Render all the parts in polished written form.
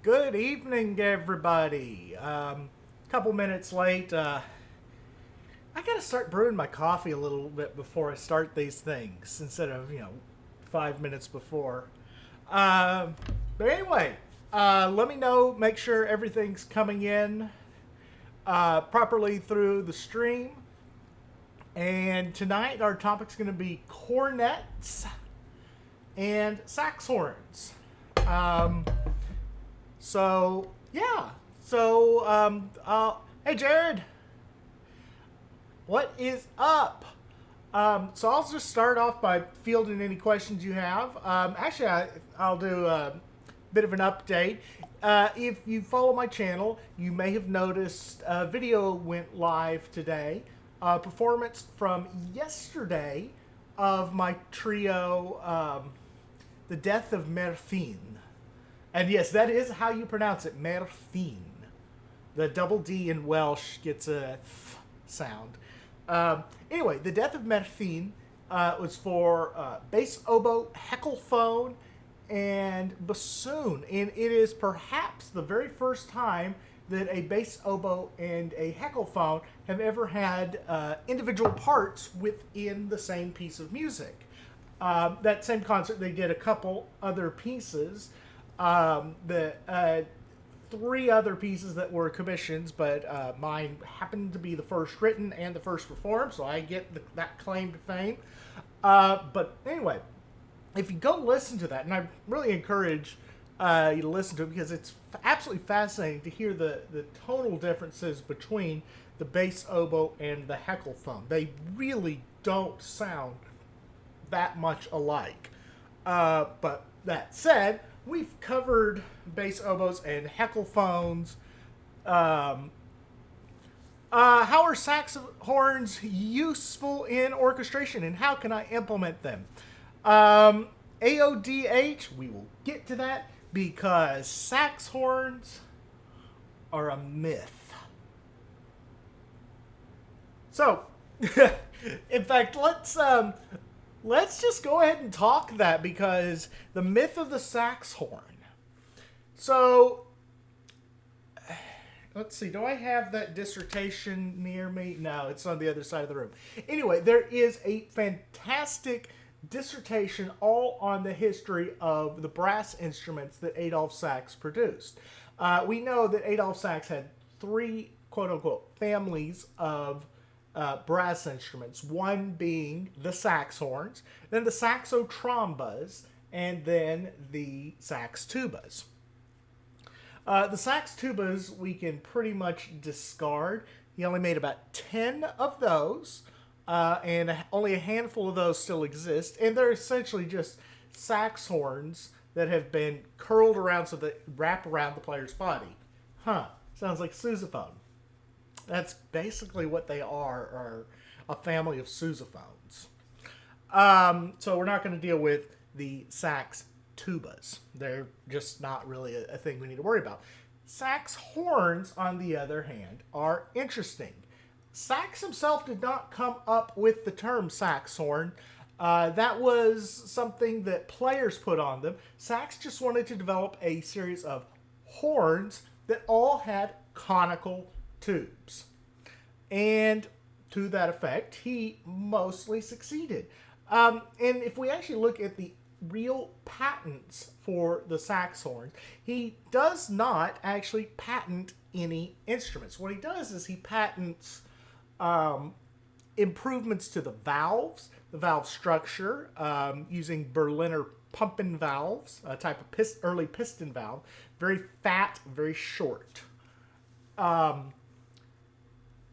Good evening, everybody. Couple minutes late. I gotta start brewing my coffee a little bit before I start these things instead of 5 minutes before. Um, but anyway, let me know. Make sure everything's coming in properly through the stream. And tonight our topic's going to be cornets and saxhorns. Um, so yeah. Hey Jared, what is up? So I'll just start off by fielding any questions you have. I'll do a bit of an update. If you follow my channel, you may have noticed a video went live today. Performance from yesterday of my trio, The Death of Merfin. And yes, that is how you pronounce it, Merfin. The double D in Welsh gets a th sound. Anyway, The Death of Merfin was for bass oboe, heckelphone, and bassoon. And it is perhaps the very first time that a bass oboe and a heckelphone have ever had individual parts within the same piece of music. That same concert, they did a couple other pieces. Three other pieces that were commissions, but mine happened to be the first written and the first performed, so I get that claim to fame. But anyway, if you go listen to that, and I really encourage you to listen to it because it's absolutely fascinating to hear the tonal differences between the bass oboe and the heckelphone. They really don't sound that much alike. But that said, we've covered bass oboes and heckelphones. How are saxhorns useful in orchestration, and how can I implement them? AODH, we will get to that because saxhorns are a myth. So, in fact, let's just go ahead and talk that because the myth of the saxhorn. So, let's see, do I have that dissertation near me? No, it's on the other side of the room. Anyway, there is a fantastic dissertation all on the history of the brass instruments that Adolph Sax produced. We know that Adolph Sax had three quote-unquote families of brass instruments, one being the saxhorns, then the saxotrombas, and then the sax tubas. The sax tubas we can pretty much discard. He only made about 10 of those, and only a handful of those still exist, and they're essentially just saxhorns that have been curled around so they wrap around the player's body. Sounds like sousaphone. That's basically what they are a family of sousaphones. So we're not going to deal with the sax tubas. They're just not really a thing we need to worry about. Sax horns, on the other hand, are interesting. Sax himself did not come up with the term saxhorn. That was something that players put on them. Sax just wanted to develop a series of horns that all had conical tubes. And to that effect, he mostly succeeded. And if we actually look at the real patents for the saxhorn, he does not actually patent any instruments. What he does is he patents improvements to the valve structure, using Berliner Pumpen valves, a type of early piston valve, very fat, very short.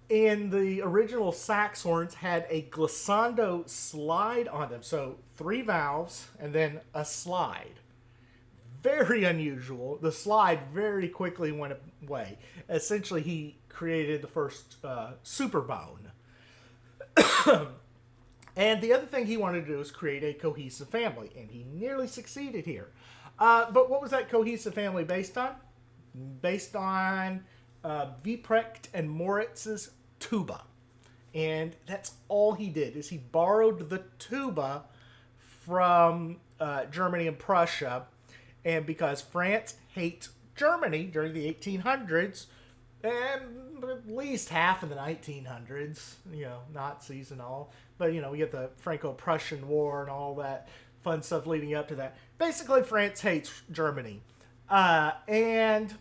And the original saxhorns had a glissando slide on them. So 3 valves and then a slide. Very unusual. The slide very quickly went away. Essentially, he created the first superbone. And the other thing he wanted to do was create a cohesive family. And he nearly succeeded here. But what was that cohesive family based on? Based on Wieprecht and Moritz's tuba. And that's all he did, is he borrowed the tuba from Germany and Prussia. And because France hates Germany during the 1800s and at least half of the 1900s, Nazis and all. But, we get the Franco-Prussian War and all that fun stuff leading up to that. Basically, France hates Germany. And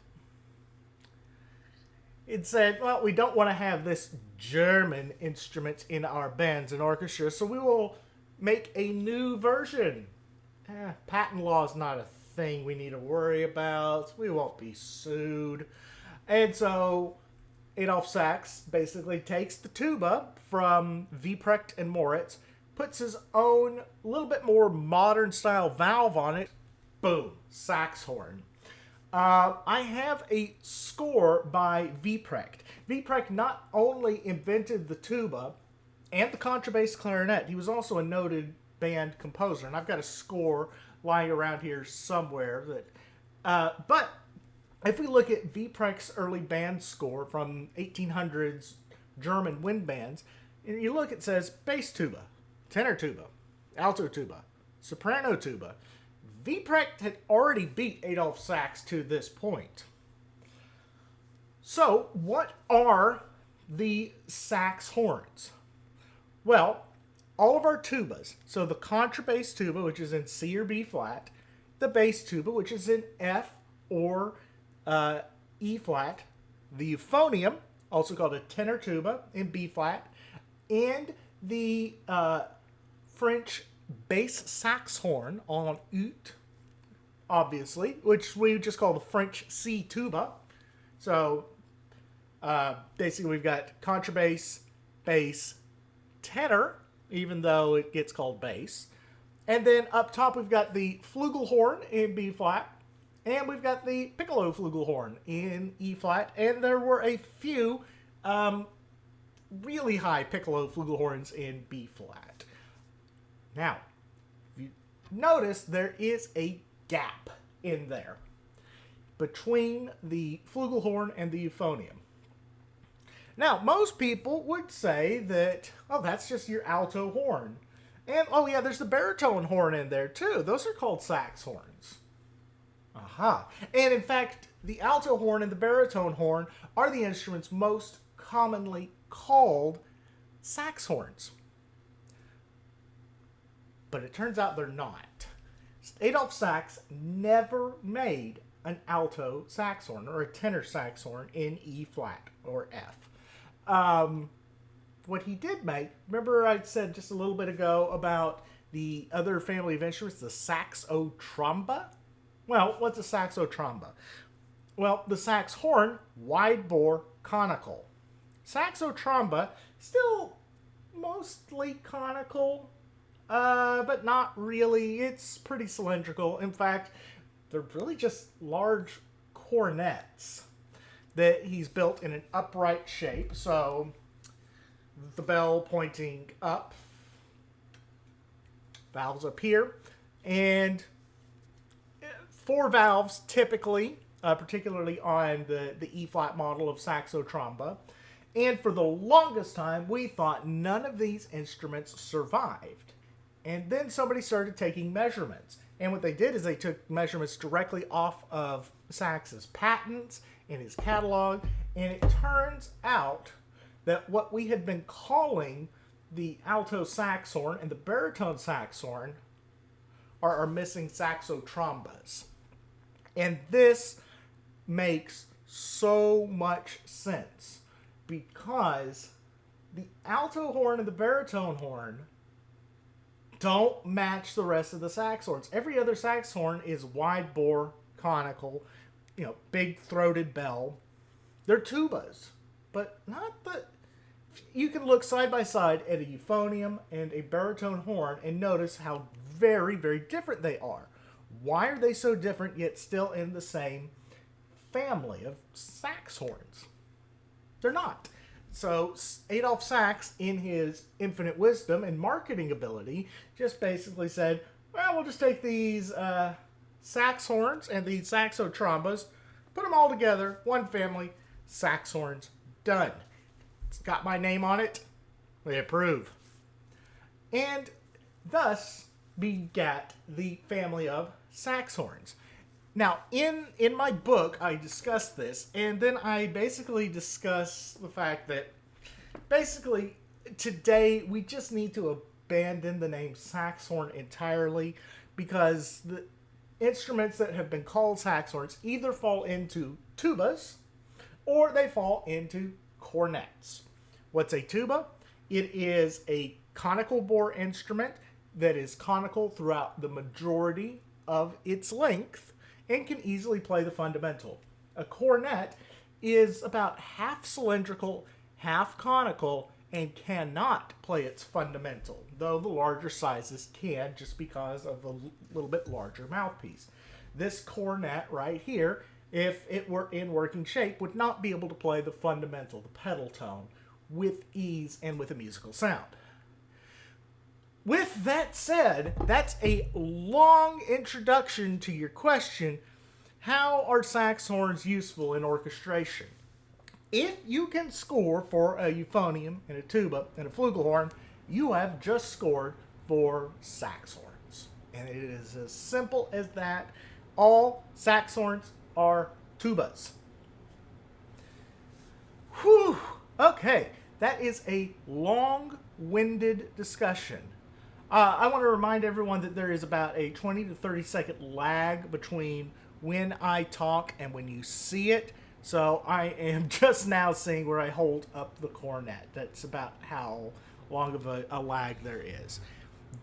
it said, well, we don't want to have this German instruments in our bands and orchestras, so we will make a new version. Patent law is not a thing we need to worry about. We won't be sued. And so Adolf Sax basically takes the tuba from Wieprecht and Moritz, puts his own little bit more modern style valve on it. Boom, Saxhorn. I have a score by Wieprecht. Wieprecht not only invented the tuba and the contrabass clarinet, he was also a noted band composer. And I've got a score lying around here somewhere. But if we look at Wieprecht's early band score from 1800s German wind bands, and you look, it says bass tuba, tenor tuba, alto tuba, soprano tuba. Wieprecht had already beat Adolf Sax to this point. So, what are the Saxhorns? Well, all of our tubas, so the contrabass tuba, which is in C or B flat, the bass tuba, which is in F or E flat, the euphonium, also called a tenor tuba, in B flat, and the French bass saxhorn on ut, obviously, which we just call the French C tuba. So basically we've got contrabass, bass, tenor, even though it gets called bass. And then up top we've got the flugelhorn in B flat, and we've got the piccolo flugelhorn in E flat, and there were a few really high piccolo flugelhorns in B flat. Now, if you notice, there is a gap in there between the flugelhorn and the euphonium. Now, most people would say that, oh, that's just your alto horn. And, oh yeah, there's the baritone horn in there too. Those are called saxhorns. Aha. And in fact, the alto horn and the baritone horn are the instruments most commonly called saxhorns. But it turns out they're not. Adolf Sax never made an alto saxhorn or a tenor saxhorn in E flat or F. What he did make, remember I said just a little bit ago about the other family of instruments, the saxotromba? Well, what's a saxotromba? Well, the saxhorn, wide bore, conical. Saxotromba, still mostly conical, but not really. It's pretty cylindrical. In fact, they're really just large cornets that he's built in an upright shape. So the bell pointing up, valves up here, and 4 valves typically, particularly on the E-flat model of saxotromba. And for the longest time, we thought none of these instruments survived. And then somebody started taking measurements. And what they did is they took measurements directly off of Sax's patents and his catalog. And it turns out that what we had been calling the alto saxhorn and the baritone saxhorn are missing saxotrombas. And this makes so much sense because the alto horn and the baritone horn don't match the rest of the saxhorns. Every other saxhorn is wide bore, conical, big throated bell. They're tubas, but not the... You can look side by side at a euphonium and a baritone horn and notice how very, very different they are. Why are they so different yet still in the same family of saxhorns? They're not. So Adolf Sax, in his infinite wisdom and marketing ability, just basically said, well, we'll just take these saxhorns and these saxotrombas, put them all together, one family, saxhorns, done. It's got my name on it. We approve. And thus begat the family of saxhorns. Now, in my book, I discuss this, and then I basically discuss the fact that basically today we just need to abandon the name saxhorn entirely because the instruments that have been called saxhorns either fall into tubas or they fall into cornets. What's a tuba? It is a conical bore instrument that is conical throughout the majority of its length and can easily play the fundamental. A cornet is about half cylindrical, half conical, and cannot play its fundamental, though the larger sizes can just because of a little bit larger mouthpiece. This cornet right here, if it were in working shape, would not be able to play the fundamental, the pedal tone, with ease and with a musical sound. With that said, that's a long introduction to your question, how are saxhorns useful in orchestration? If you can score for a euphonium and a tuba and a flugelhorn, you have just scored for saxhorns. And it is as simple as that. All saxhorns are tubas. Whew! Okay, that is a long-winded discussion. I want to remind everyone that there is about a 20 to 30 second lag between when I talk and when you see it. So I am just now seeing where I hold up the cornet. That's about how long of a lag there is.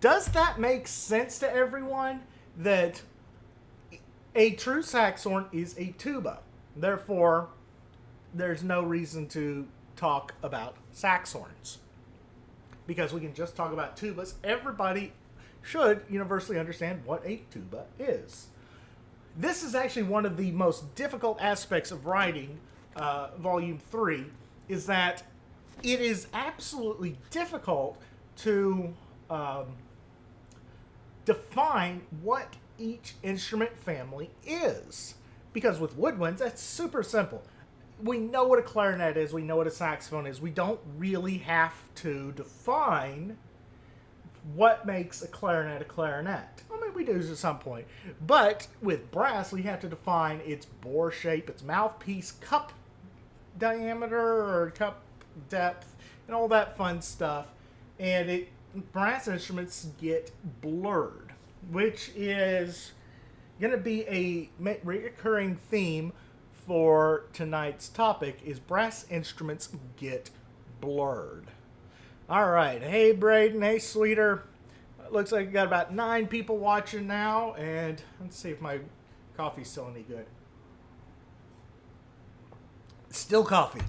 Does that make sense to everyone that a true saxhorn is a tuba? Therefore, there's no reason to talk about saxhorns, because we can just talk about tubas. Everybody should universally understand what a tuba is. This is actually one of the most difficult aspects of writing Volume 3, is that it is absolutely difficult to define what each instrument family is. Because with woodwinds, that's super simple. We know what a clarinet is, we know what a saxophone is. We don't really have to define what makes a clarinet a clarinet. I mean, we do at some point. But with brass, we have to define its bore shape, its mouthpiece, cup diameter or cup depth, and all that fun stuff. And brass instruments get blurred, which is going to be a recurring theme for tonight's topic, is brass instruments get blurred. All right. Hey, Braden. Hey, Sweeter. Looks like we got about 9 people watching now. And let's see if my coffee's still any good. Still coffee.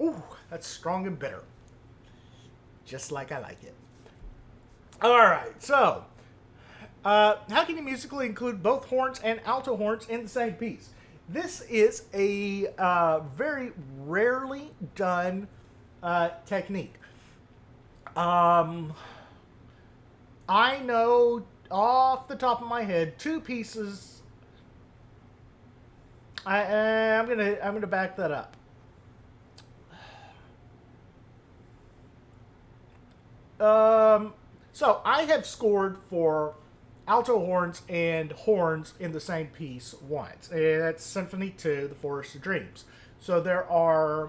Ooh, that's strong and bitter. Just like I like it. All right. So, how can you musically include both horns and alto horns in the same piece? This is a very rarely done technique. I know off the top of my head 2 pieces. I'm gonna back that up. So I have scored for alto horns and horns in the same piece once. And that's Symphony 2, The Forest of Dreams. So there are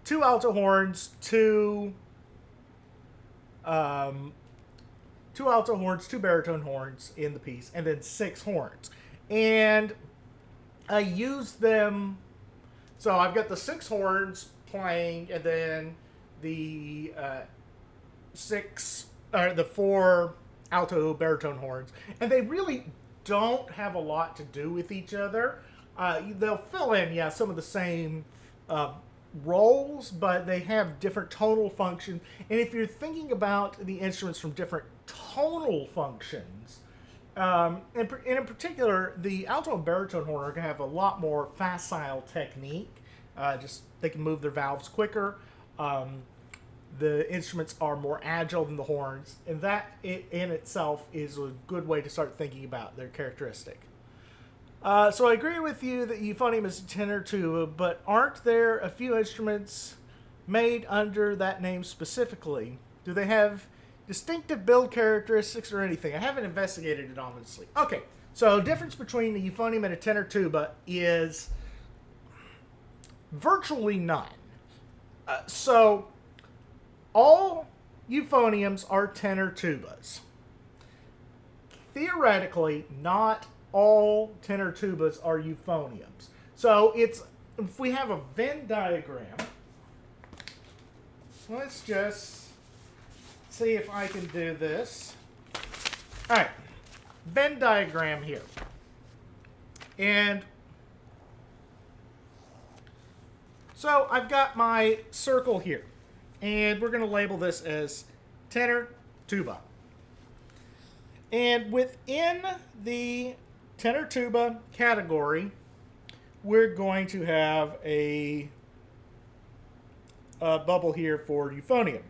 2 alto horns, 2 alto horns, 2 baritone horns in the piece, and then 6 horns. And I use them. So I've got the 6 horns playing, and then the 4 alto baritone horns, and they really don't have a lot to do with each other. They'll fill in, some of the same roles, but they have different tonal functions. And if you're thinking about the instruments from different tonal functions, and in particular, the alto and baritone horn are going to have a lot more facile technique. Just they can move their valves quicker. The instruments are more agile than the horns, and that in itself is a good way to start thinking about their characteristic. So I agree with you that euphonium is a tenor tuba, but aren't there a few instruments made under that name specifically? Do they have distinctive build characteristics or anything. I haven't investigated it, honestly. Okay, so difference between a euphonium and a tenor tuba is virtually none. So all euphoniums are tenor tubas. Theoretically, not all tenor tubas are euphoniums. So it's, if we have a Venn diagram, let's just see if I can do this. All right, Venn diagram here. And so I've got my circle here. And we're going to label this as tenor tuba. And within the tenor tuba category, we're going to have a bubble here for euphonium.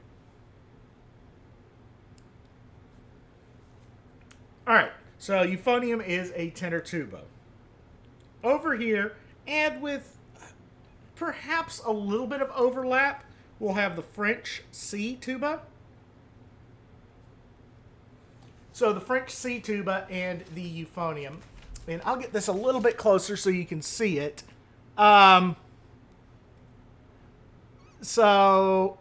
All right, so euphonium is a tenor tuba. Over here, and with perhaps a little bit of overlap, we'll have the French C tuba. So the French C tuba and the euphonium. And I'll get this a little bit closer so you can see it. Yeah. So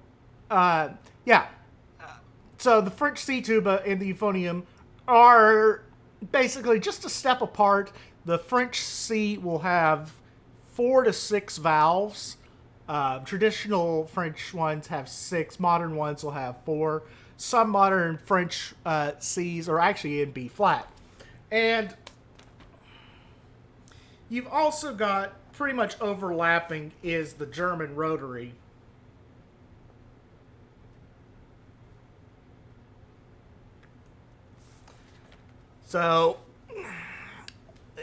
the French C tuba and the euphonium are basically just a step apart. The French C will have 4 to 6 valves. Traditional French ones have 6. Modern ones will have 4. Some modern French Cs are actually in B flat. And you've also got, pretty much overlapping, is the German rotary. So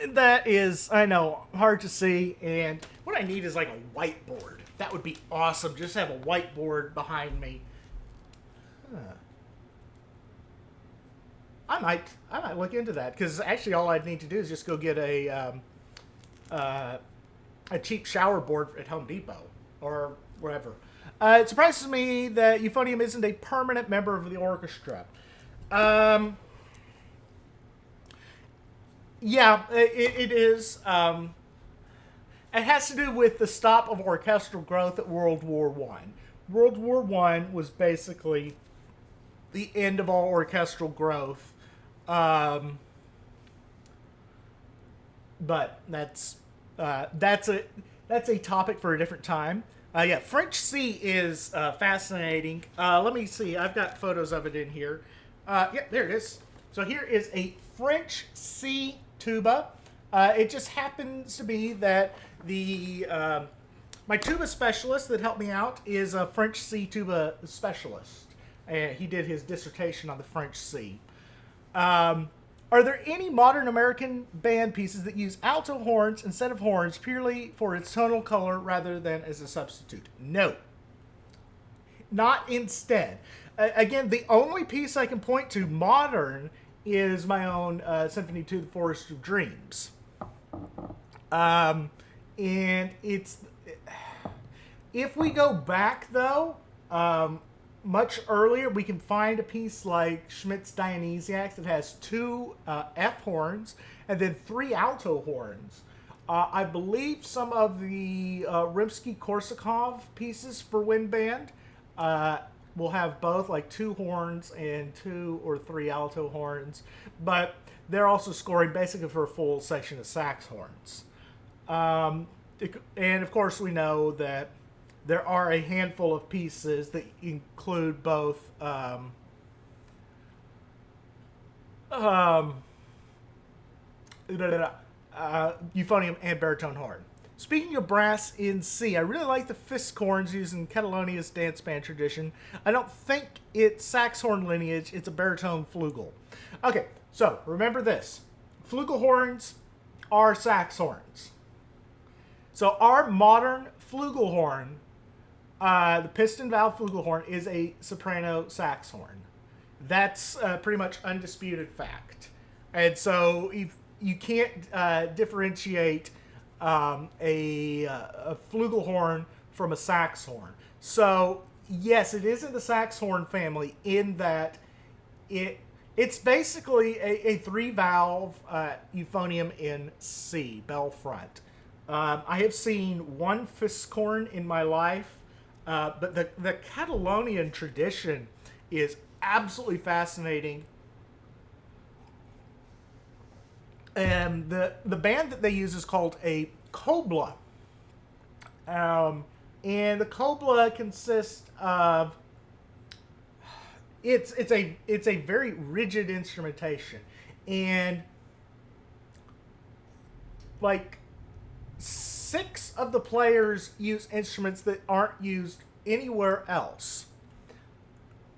that is, I know, hard to see. And what I need is like a whiteboard. That would be awesome. Just have a whiteboard behind me. I might look into that, because actually all I'd need to do is just go get a cheap shower board at Home Depot or wherever. It surprises me that euphonium isn't a permanent member of the orchestra. Yeah, it is. It has to do with the stop of orchestral growth at World War I. World War I was basically the end of all orchestral growth. But that's a topic for a different time. Yeah, French C is fascinating. Let me see. I've got photos of it in here. Yeah, there it is. So here is a French C tuba. It just happens to be that the my tuba specialist that helped me out is a French C tuba specialist. He did his dissertation on the French C. Are there any modern American band pieces that use alto horns instead of horns purely for its tonal color rather than as a substitute? No. Not instead. Again, the only piece I can point to modern is my own Symphony to the Forest of Dreams. And it's... If we go back, though, much earlier, we can find a piece like Schmidt's Dionysiacs that has 2 F horns and then 3 alto horns. I believe some of the Rimsky-Korsakov pieces for wind band will have both, like 2 horns and 2 or 3 alto horns, but they're also scoring basically for a full section of Saxhorns. And of course, we know that there are a handful of pieces that include both euphonium and baritone horn. Speaking of brass in C, I really like the Fiskhorns used in Catalonia's dance band tradition. I don't think it's Saxhorn lineage, it's a baritone flugel. Okay, so remember this. Flugelhorns are Saxhorns. So our modern flugelhorn, the piston valve flugelhorn, is a soprano saxhorn. That's pretty much undisputed fact. And so if you can't differentiate a flugelhorn from a saxhorn. So yes, it is in the saxhorn family in that It it's basically a three valve euphonium in C bell front. I have seen one Fiscorn in my life, but the Catalonian tradition is absolutely fascinating. And the band that they use is called a cobla. Um, and the cobla consists of it's a very rigid instrumentation, and like six of the players use instruments that aren't used anywhere else.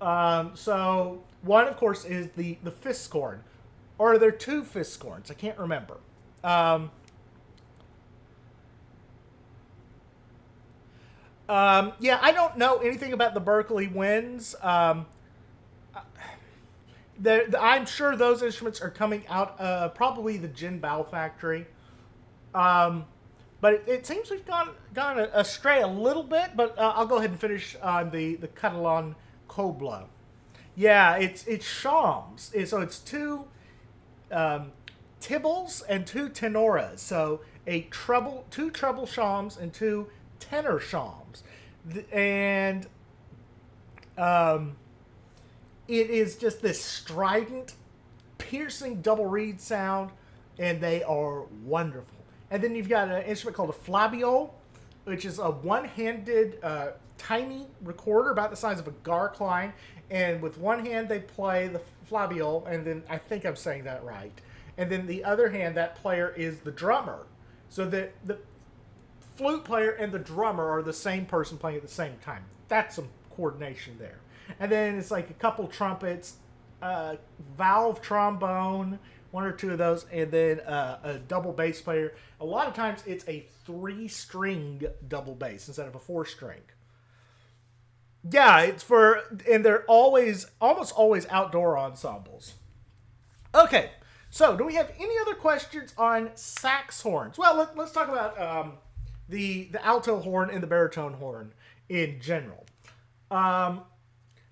So one, of course, is the Fiscorn, or are there two Fiscorns? I can't remember. Um, yeah, I don't know anything about the Berkeley winds. I'm sure those instruments are coming out probably the Jin Bao factory. Um, but it seems we've gone astray a little bit. But I'll go ahead and finish on the Catalan Cobla. Yeah, it's shams. So it's um, tibbles and two tenoras. So two treble shams and two tenor shams, and um, it is just this strident, piercing double reed sound, and they are wonderful. And then you've got an instrument called a flabiol, which is a one-handed, tiny recorder about the size of a gark line, and with one hand they play the flabiol, and then I think I'm saying that right. And then the other hand, that player is the drummer. So the flute player and the drummer are the same person playing at the same time. That's some coordination there. And then it's like a couple trumpets, valve trombone, one or two of those, and then a double bass player. A lot of times it's a three-string double bass instead of a four-string. Yeah, and they're almost always outdoor ensembles. Okay, so do we have any other questions on Saxhorns? Well, let's talk about the alto horn and the baritone horn in general. Um,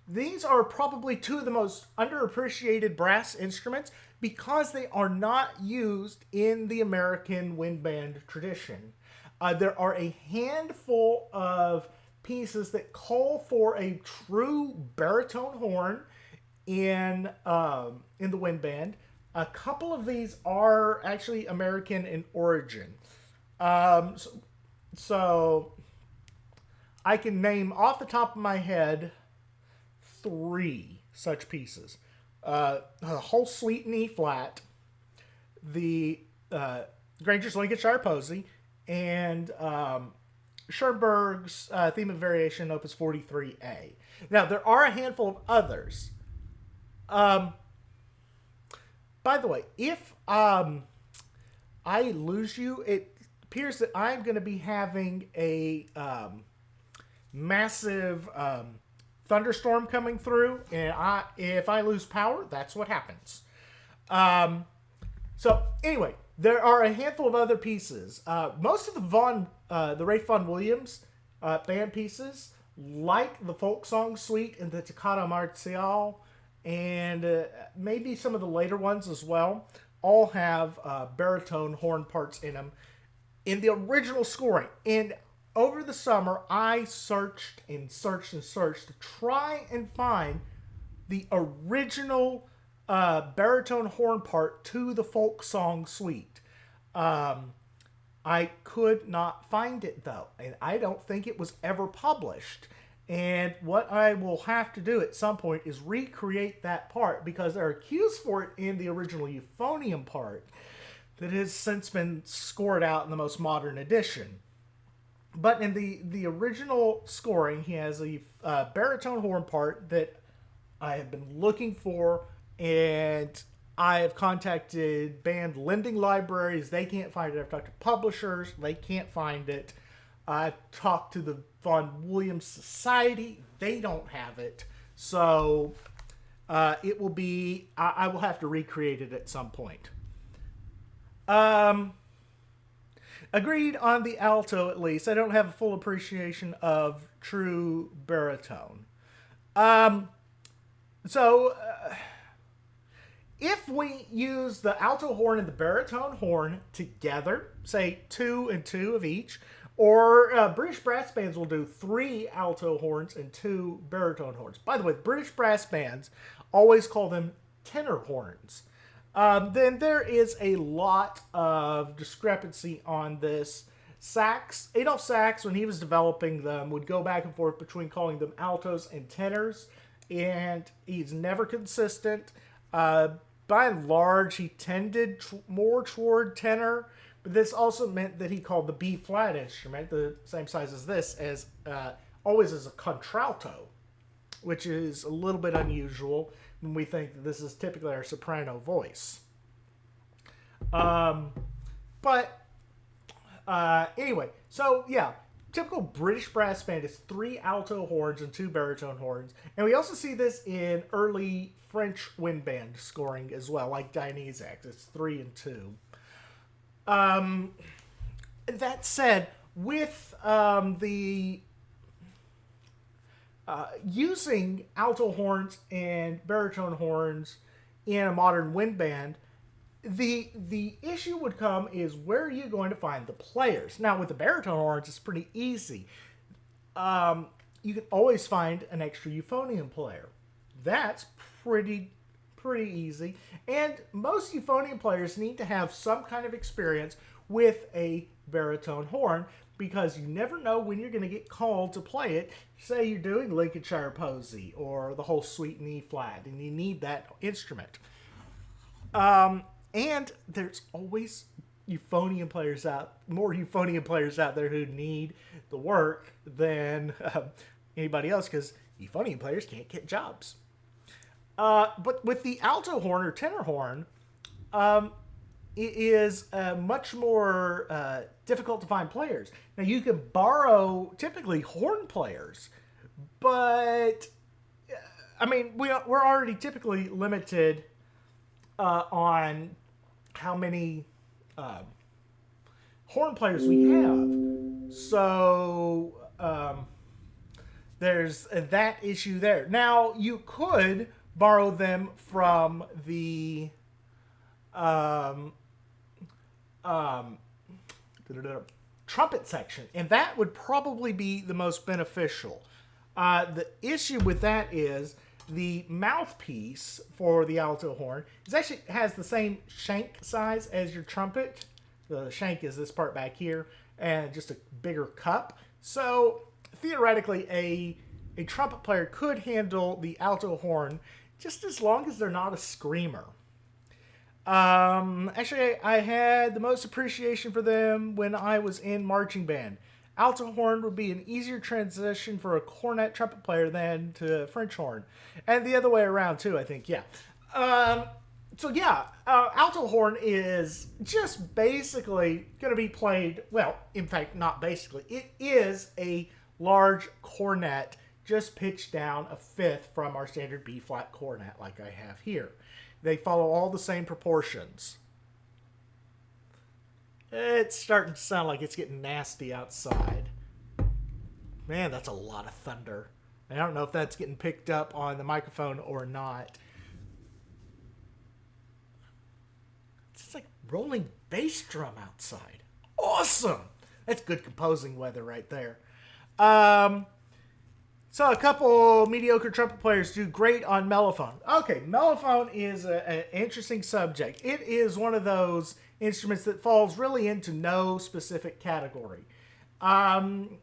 these are probably two of the most underappreciated brass instruments because they are not used in the American wind band tradition. There are a handful of pieces that call for a true baritone horn in the wind band. A couple of these are actually American in origin. Um, so, so I can name off the top of my head three such pieces. The whole suite in E flat, the Granger's Lincolnshire Posy, and Schoenberg's Theme of Variation, Opus 43A. Now, there are a handful of others. Um, by the way, if I lose you, it appears that I'm going to be having a massive thunderstorm coming through, and if I lose power, that's what happens. Um, so anyway, there are a handful of other pieces. Most of the Ralph Vaughan Williams band pieces, like the folk song suite and the Toccata Martial, and maybe some of the later ones as well, all have baritone horn parts in them in the original scoring. And over the summer, I searched and searched and searched to try and find the original baritone horn part to the folk song suite. I could not find it though, and I don't think it was ever published. And what I will have to do at some point is recreate that part because there are cues for it in the original euphonium part that has since been scored out in the most modern edition. But in the original scoring, he has a baritone horn part that I have been looking for, and I have contacted band lending libraries. They can't find it. I've talked to publishers. They can't find it. I've talked to the Vaughan Williams Society. They don't have it. So it will be, I will have to recreate it at some point. Agreed on the alto, at least. I don't have a full appreciation of true baritone. Um, so If we use the alto horn and the baritone horn together, say 2 and 2 of each, or British brass bands will do 3 alto horns and 2 baritone horns. By the way, British brass bands always call them tenor horns. Then there is a lot of discrepancy on this. Adolf Sax, when he was developing them, would go back and forth between calling them altos and tenors, and he's never consistent. By and large, he tended more toward tenor, but this also meant that he called the B flat instrument, the same size as this, as always as a contralto, which is a little bit unusual when we think that this is typically our soprano voice. Anyway, so yeah, typical British brass band is 3 alto horns and 2 baritone horns, and we also see this in early French wind band scoring as well, like Dionysiac. It's 3 and 2. That said, with the using alto horns and baritone horns in a modern wind band, the issue would come is, where are you going to find the players? Now, with the baritone horns, it's pretty easy. You can always find an extra euphonium player. That's pretty easy. And most euphonium players need to have some kind of experience with a baritone horn, because you never know when you're going to get called to play it. Say you're doing Lincolnshire Posy or the whole suite in E flat, and you need that instrument. And there's always more euphonium players out there who need the work than anybody else, because euphonium players can't get jobs. But with the alto horn or tenor horn, it is much more difficult to find players. Now, you can borrow typically horn players, but I mean, we're already typically limited on how many horn players we have. So there's that issue there. Now, you could borrow them from the trumpet section, and that would probably be the most beneficial. The issue with that is the mouthpiece for the alto horn has the same shank size as your trumpet. The shank is this part back here, and just a bigger cup. So theoretically, a trumpet player could handle the alto horn just as long as they're not a screamer. Actually, I had the most appreciation for them when I was in marching band. Alto horn would be an easier transition for a cornet trumpet player than to French horn. And the other way around, too, I think, yeah. Alto horn is just basically going to be played, well, in fact, not basically. It is a large cornet just pitched down a fifth from our standard B-flat cornet like I have here. They follow all the same proportions. It's starting to sound like it's getting nasty outside. Man, that's a lot of thunder. I don't know if that's getting picked up on the microphone or not. It's like rolling bass drum outside. Awesome! That's good composing weather right there. So a couple mediocre trumpet players do great on mellophone. Okay, mellophone is an interesting subject. It is one of those instruments that falls really into no specific category. Some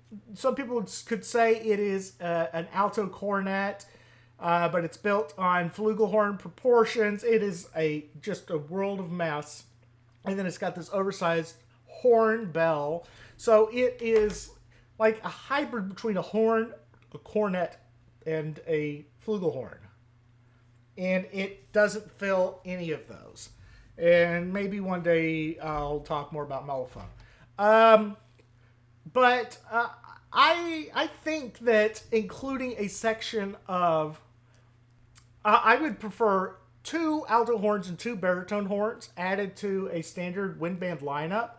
people could say it is an alto cornet, but it's built on flugelhorn proportions. It is just a world of mess. And then it's got this oversized horn bell. So it is like a hybrid between a horn, a cornet, and a flugelhorn. And it doesn't fill any of those. And maybe one day I'll talk more about mellophone. But I think that including a section of... I would prefer 2 alto horns and 2 baritone horns added to a standard wind band lineup.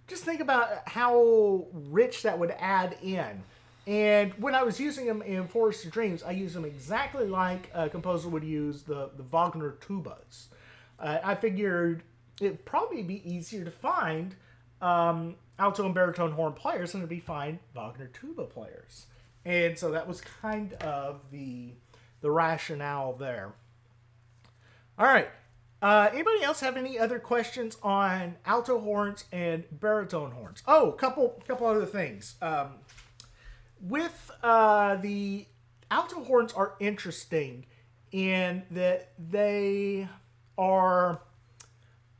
Just think about how rich that would add in. And when I was using them in Forest of Dreams, I used them exactly like a composer would use the Wagner tubas. I figured it'd probably be easier to find alto and baritone horn players than it'd be find Wagner tuba players. And so that was kind of the rationale there. All right. Anybody else have any other questions on alto horns and baritone horns? Oh, couple other things. With the alto horns are interesting in that they are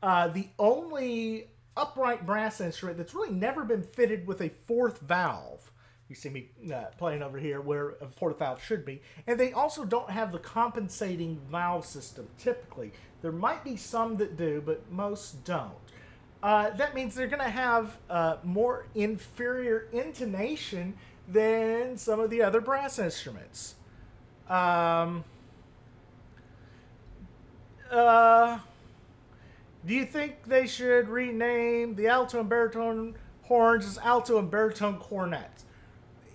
the only upright brass instrument that's really never been fitted with a fourth valve. You see me playing over here where a fourth valve should be. And they also don't have the compensating valve system typically. There might be some that do, but most don't. That means they're going to have more inferior intonation than some of the other brass instruments. Do you think they should rename the alto and baritone horns as alto and baritone cornets?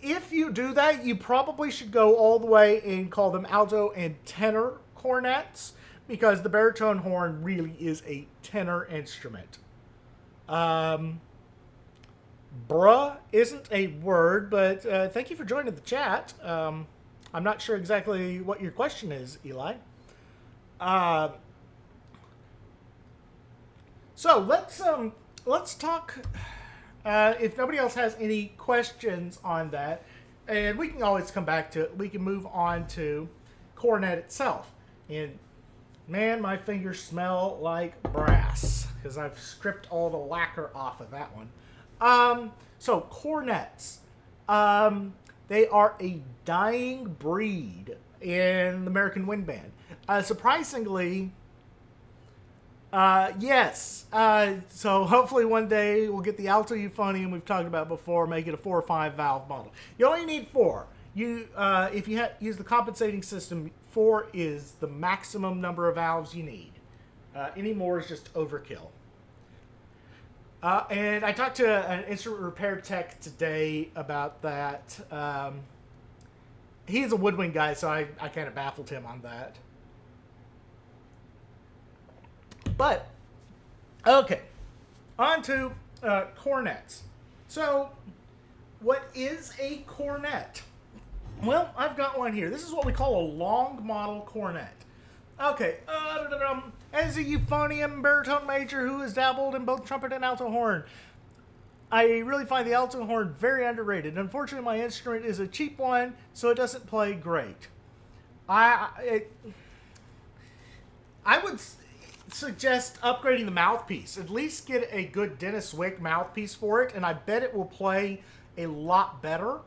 If you do that, you probably should go all the way and call them alto and tenor cornets, because the baritone horn really is a tenor instrument. Bruh isn't a word, but thank you for joining the chat. I'm not sure exactly what your question is, Eli. So let's talk. If nobody else has any questions on that, and we can always come back to it, we can move on to cornet itself. And man, my fingers smell like brass because I've stripped all the lacquer off of that one. So cornets, they are a dying breed in the American wind band. Surprisingly. Yes. So hopefully one day we'll get the alto euphonium we've talked about before, make it a 4 or 5 valve model. You only need 4. If you use the compensating system, 4 is the maximum number of valves you need. Any more is just overkill. And I talked to an instrument repair tech today about that. He's a woodwind guy, so I kind of baffled him on that. But, okay, on to cornets. So, what is a cornet? Well, I've got one here. This is what we call a long model cornet. Okay, as a euphonium baritone major who has dabbled in both trumpet and alto horn, I really find the alto horn very underrated. Unfortunately, my instrument is a cheap one, so it doesn't play great. I would suggest upgrading the mouthpiece. At least get a good Dennis Wick mouthpiece for it, and I bet it will play a lot better.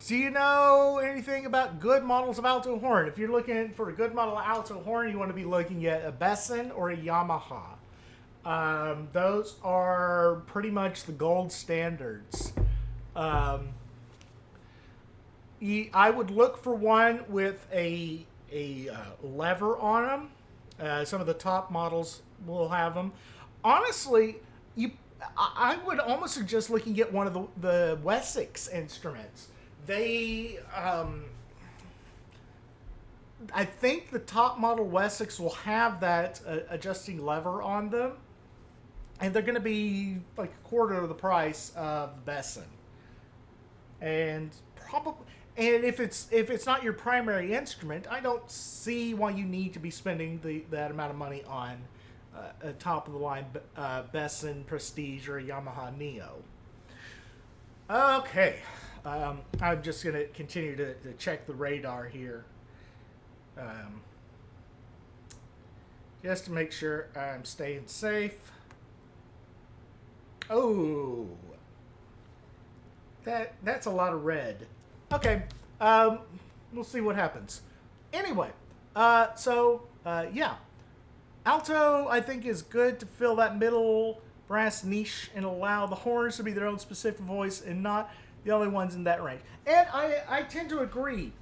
Do you know anything about good models of alto horn? If you're looking for a good model of alto horn, you want to be looking at a Besson or a Yamaha. Those are pretty much the gold standards. I would look for one with a lever on them. Some of the top models will have them. Honestly, I would almost suggest looking at one of the Wessex instruments. They, I think the top model Wessex will have that adjusting lever on them, and they're going to be like a quarter of the price of Besson. And probably. And if it's not your primary instrument, I don't see why you need to be spending that amount of money on a top of the line Besson Prestige or a Yamaha Neo. Okay, I'm just gonna continue to check the radar here, just to make sure I'm staying safe. Oh, that's a lot of red. Okay, we'll see what happens. Anyway, yeah. Alto, I think, is good to fill that middle brass niche and allow the horns to be their own specific voice and not the only ones in that range. And I tend to agree.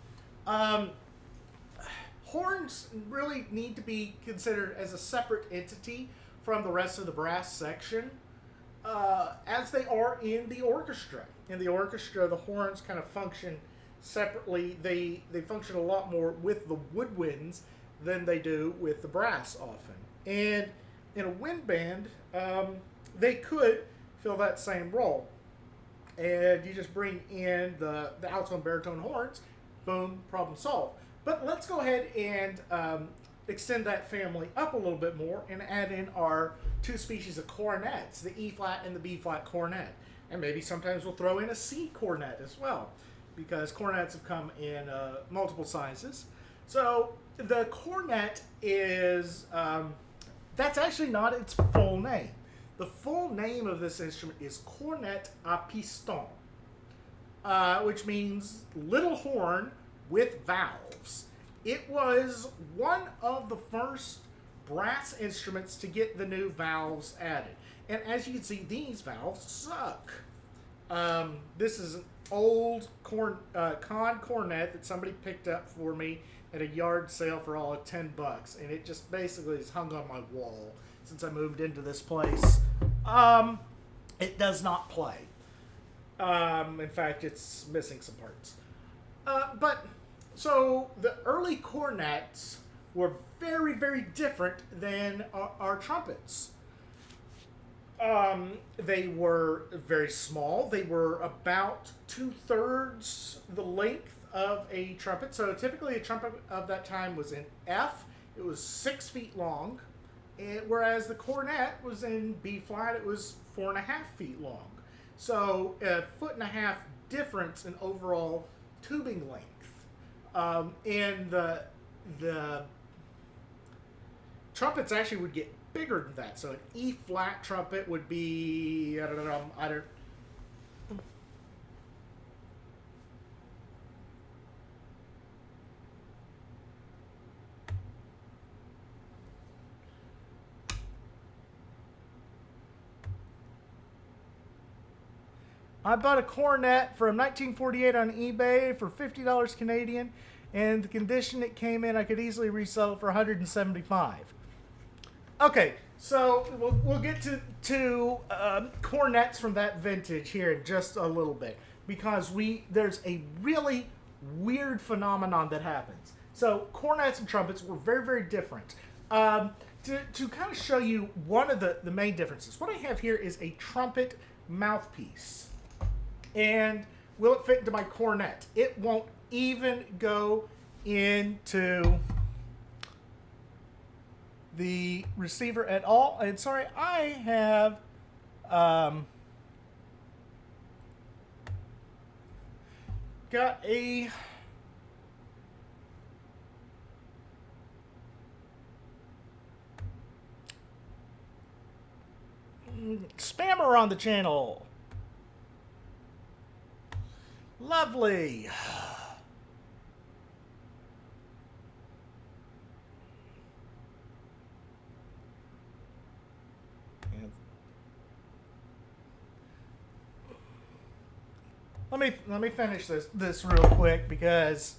Horns really need to be considered as a separate entity from the rest of the brass section, as they are in the orchestra. In the orchestra, the horns kind of function separately, they function a lot more with the woodwinds than they do with the brass often. And in a wind band, they could fill that same role. And you just bring in the alto and baritone horns, boom, problem solved. But let's go ahead and extend that family up a little bit more and add in our two species of cornets, the E flat and the B flat cornet. And maybe sometimes we'll throw in a C cornet as well, because cornets have come in multiple sizes. So the cornet is, that's actually not its full name. The full name of this instrument is cornet à piston, which means little horn with valves. It was one of the first brass instruments to get the new valves added. And as you can see, these valves suck. This is an old con cornet that somebody picked up for me at a yard sale for all of $10, and it just basically is hung on my wall since I moved into this place. It does not play. In fact, it's missing some parts. But so the early cornets were very, very different than our trumpets. They were very small. They were about 2/3 the length of a trumpet. So typically a trumpet of that time was in F. It was 6 feet long. Whereas the cornet was in B flat. It was 4.5 feet long. So a 1.5 foot difference in overall tubing length. And the trumpets actually would get bigger than that. So an E flat trumpet would be, I don't know, I bought a cornet from 1948 on eBay for $50 Canadian, and the condition it came in, I could easily resell it for $175. Okay, so we'll get to cornets from that vintage here in just a little bit, because there's a really weird phenomenon that happens. So cornets and trumpets were very, very different. To kind of show you one of the main differences, what I have here is a trumpet mouthpiece. And will it fit into my cornet? It won't even go into the receiver at all. And sorry, I have got a spammer on the channel. Lovely. Let me finish this real quick, because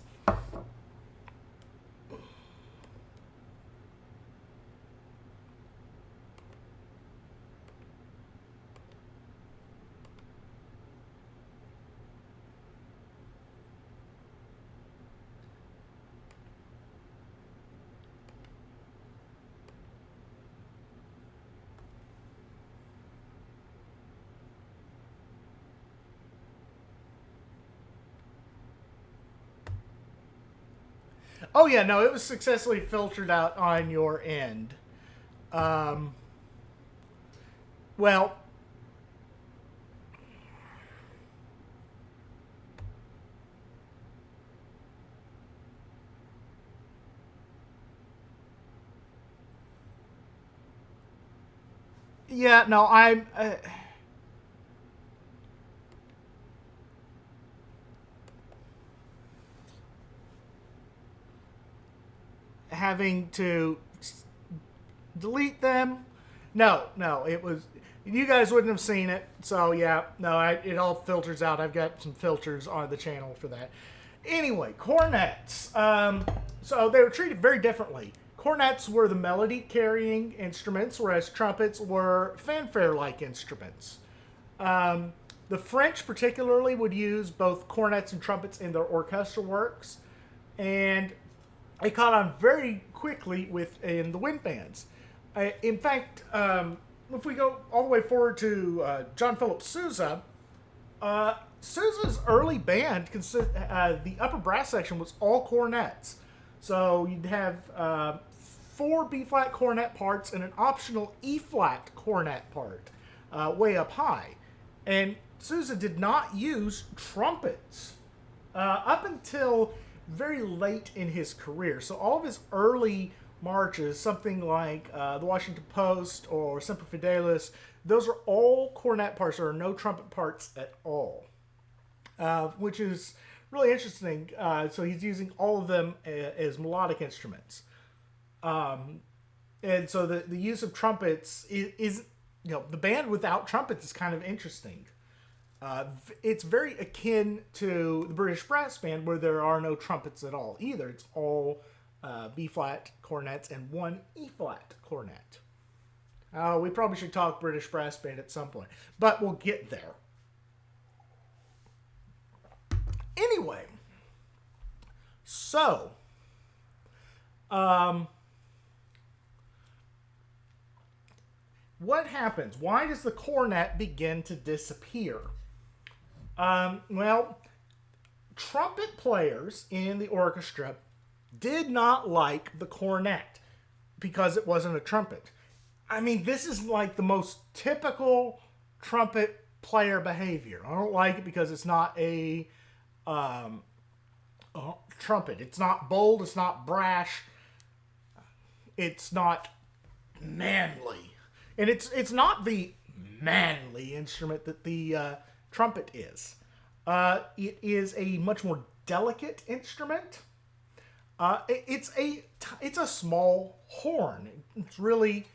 oh yeah, no, it was successfully filtered out on your end. Well, yeah, no, I'm having to delete them. No, it was, you guys wouldn't have seen it. So yeah, no, it all filters out. I've got some filters on the channel for that. Anyway, cornets. So they were treated very differently. Cornets were the melody carrying instruments, whereas trumpets were fanfare-like instruments. The French particularly would use both cornets and trumpets in their orchestral works, and it caught on very quickly within the wind bands. In fact, if we go all the way forward to John Philip Sousa, Sousa's early band the upper brass section was all cornets. So you'd have four B flat cornet parts and an optional E flat cornet part way up high. And Sousa did not use trumpets up until very late in his career. So all of his early marches, something like the Washington Post or Semper Fidelis, those are all cornet parts. There are no trumpet parts at all, which is really interesting. So he's using all of them as melodic instruments. And so the use of trumpets is, the band without trumpets is kind of interesting. It's very akin to the British Brass Band, where there are no trumpets at all either. It's all B-flat cornets and one E-flat cornet. We probably should talk British Brass Band at some point, but we'll get there. Anyway, so what happens? Why does the cornet begin to disappear? Well, trumpet players in the orchestra did not like the cornet because it wasn't a trumpet. I mean, this is like the most typical trumpet player behavior. I don't like it because it's not a trumpet. It's not bold. It's not brash. It's not manly. And it's not the manly instrument that the trumpet is. It is a much more delicate instrument. It's a small horn. It's really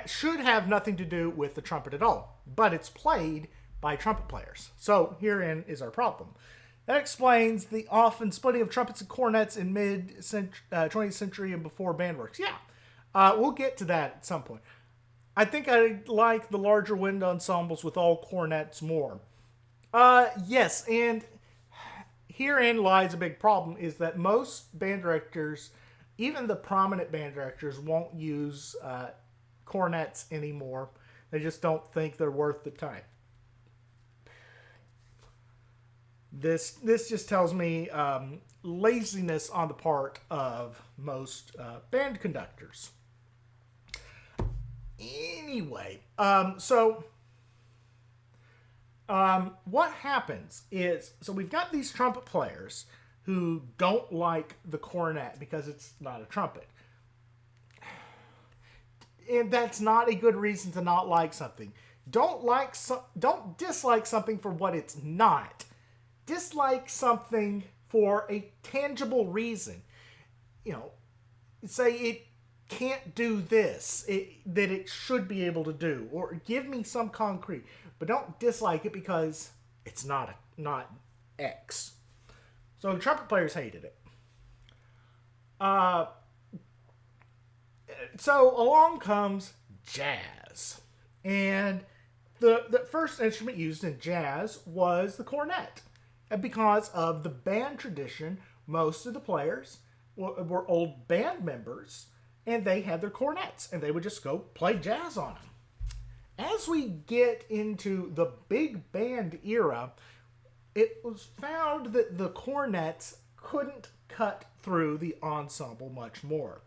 should have nothing to do with the trumpet at all, but it's played by trumpet players. So herein is our problem. That explains the often splitting of trumpets and cornets in mid-20th century and before bandworks. Yeah, we'll get to that at some point. I think I like the larger wind ensembles with all cornets more. Yes, and herein lies a big problem, is that most band directors, even the prominent band directors, won't use cornets anymore. They just don't think they're worth the time. This just tells me laziness on the part of most band conductors. Anyway, what happens is, so we've got these trumpet players who don't like the cornet because it's not a trumpet. And that's not a good reason to not like something. Don't dislike something for what it's not. Dislike something for a tangible reason. Say it can't do this that it should be able to do, or give me some concrete, but don't dislike it because it's not X. So the trumpet players hated it. So along comes jazz, and the first instrument used in jazz was the cornet. And because of the band tradition, most of the players were old band members, and they had their cornets, and they would just go play jazz on them. As we get into the big band era, it was found that the cornets couldn't cut through the ensemble much more.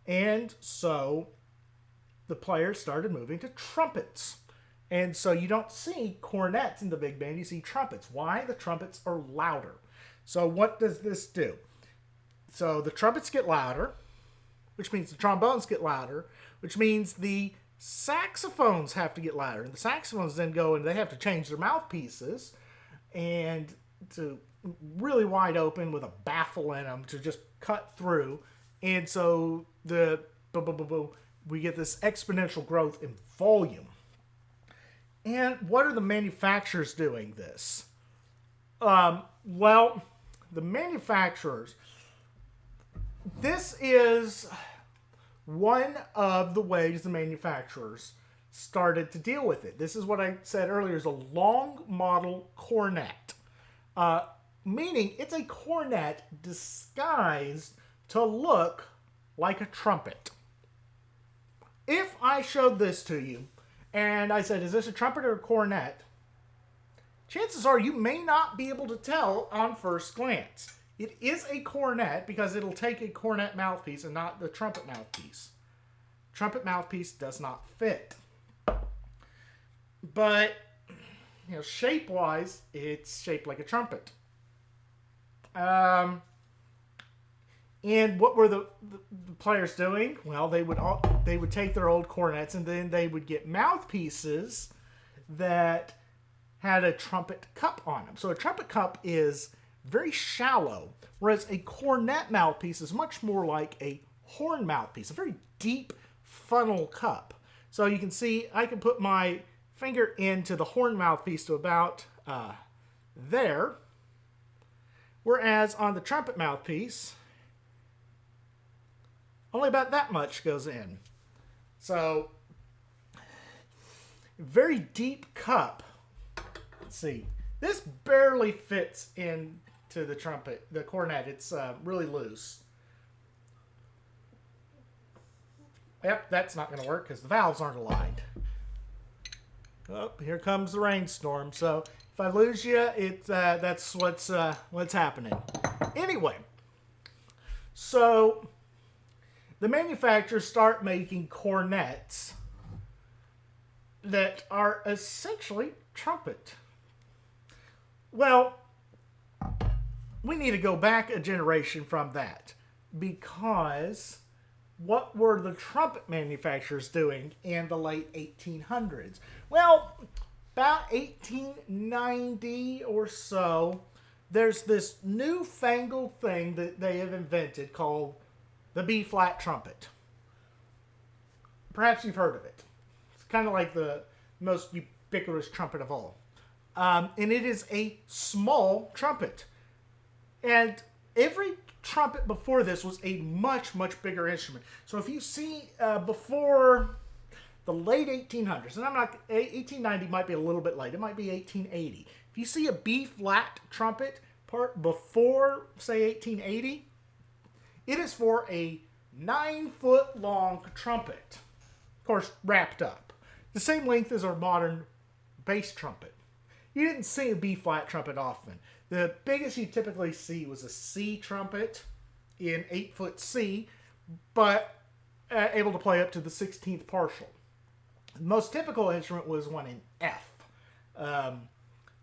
And so the players started moving to trumpets. And so you don't see cornets in the big band, you see trumpets. Why? The trumpets are louder. So what does this do? So the trumpets get louder, which means the trombones get louder, which means the saxophones have to get louder. And the saxophones then go and they have to change their mouthpieces and to really wide open with a baffle in them to just cut through. And so we get this exponential growth in volume. And what are the manufacturers doing this? Well, the manufacturers, this is one of the ways the manufacturers started to deal with it. This is what I said earlier, is a long model cornet. Meaning it's a cornet disguised to look like a trumpet. If I showed this to you and I said, is this a trumpet or a cornet? Chances are you may not be able to tell on first glance. It is a cornet because it'll take a cornet mouthpiece and not the trumpet mouthpiece. Trumpet mouthpiece does not fit. But, shape-wise, it's shaped like a trumpet. And what were the players doing? Well, they would take their old cornets and then they would get mouthpieces that had a trumpet cup on them. So a trumpet cup is very shallow, whereas a cornet mouthpiece is much more like a horn mouthpiece, a very deep funnel cup. So you can see I can put my finger into the horn mouthpiece to about there, whereas on the trumpet mouthpiece, only about that much goes in. So, very deep cup. Let's see. This barely fits into the trumpet, the cornet. It's really loose. Yep, that's not going to work because the valves aren't aligned. Oh, here comes the rainstorm. So if I lose you, that's what's happening. Anyway, so the manufacturers start making cornets that are essentially trumpet. Well, we need to go back a generation from that, because what were the trumpet manufacturers doing in the late 1800s? Well, about 1890 or so, there's this newfangled thing that they have invented called the B-flat trumpet. Perhaps you've heard of it. It's kind of like the most ubiquitous trumpet of all. And it is a small trumpet. And every trumpet before this was a much, much bigger instrument. So if you see before the late 1800s, and 1890 might be a little bit late, it might be 1880. If you see a B-flat trumpet part before, say, 1880, it is for a 9-foot-long trumpet. Of course, wrapped up. The same length as our modern bass trumpet. You didn't see a B-flat trumpet often. The biggest you typically see was a C trumpet in 8-foot C, but able to play up to the 16th partial. The most typical instrument was one in F.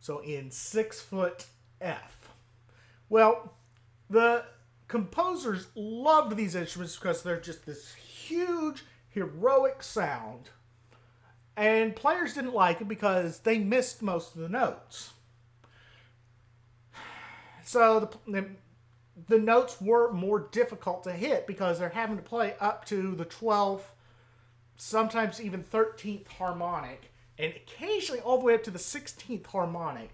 So in 6-foot F. Well, the composers loved these instruments because they're just this huge, heroic sound. And players didn't like it because they missed most of the notes. So the notes were more difficult to hit because they're having to play up to the 12th, sometimes even 13th harmonic, and occasionally all the way up to the 16th harmonic.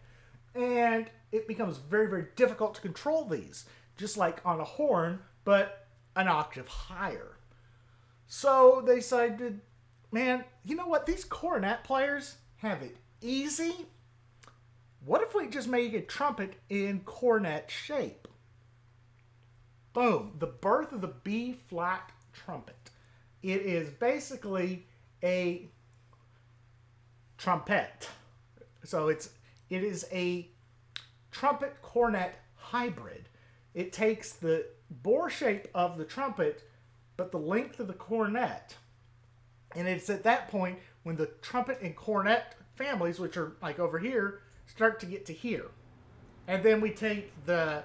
And it becomes very, very difficult to control these, just like on a horn, but an octave higher. So they decided, man, you know what? These cornet players have it easy. What if we just make a trumpet in cornet shape? Boom. The birth of the B-flat trumpet. It is basically a trumpet. So it is a trumpet cornet hybrid. It takes the bore shape of the trumpet, but the length of the cornet. And it's at that point when the trumpet and cornet families, which are like over here, start to get to here. And then we take the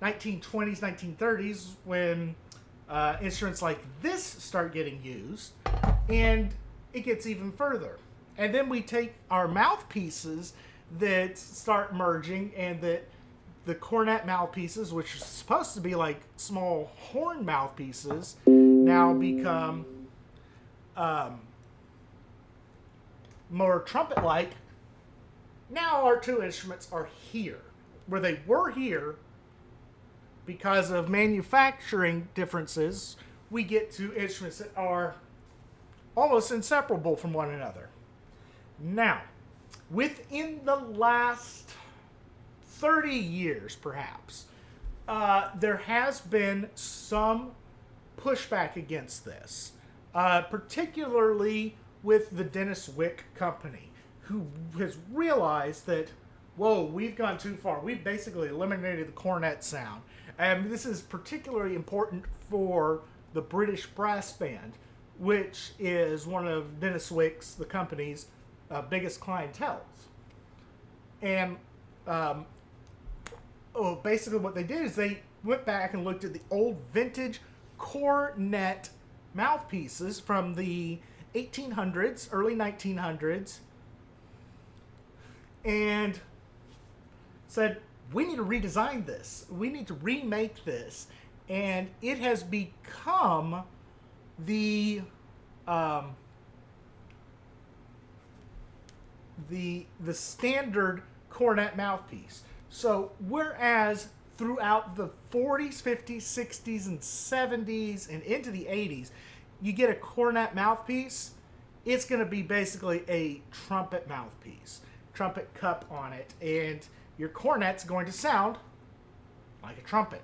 1920s, 1930s, when instruments like this start getting used, and it gets even further. And then we take our mouthpieces that start merging, and that the cornet mouthpieces, which are supposed to be like small horn mouthpieces, now become more trumpet-like. Now our two instruments are here, where they were here because of manufacturing differences, we get to instruments that are almost inseparable from one another. Now, within the last 30 years, perhaps, there has been some pushback against this, particularly with the Dennis Wick Company, who has realized that, whoa, we've gone too far. We've basically eliminated the cornet sound. And this is particularly important for the British Brass Band, which is one of Dennis Wick's, the company's, biggest clienteles. And basically what they did is they went back and looked at the old vintage cornet mouthpieces from the 1800s, early 1900s, and said, we need to redesign this. We need to remake this. And it has become the standard cornet mouthpiece. So whereas throughout the 40s, 50s, 60s, and 70s, and into the 80s, you get a cornet mouthpiece, it's going to be basically a trumpet mouthpiece, trumpet cup on it, and your cornet's going to sound like a trumpet.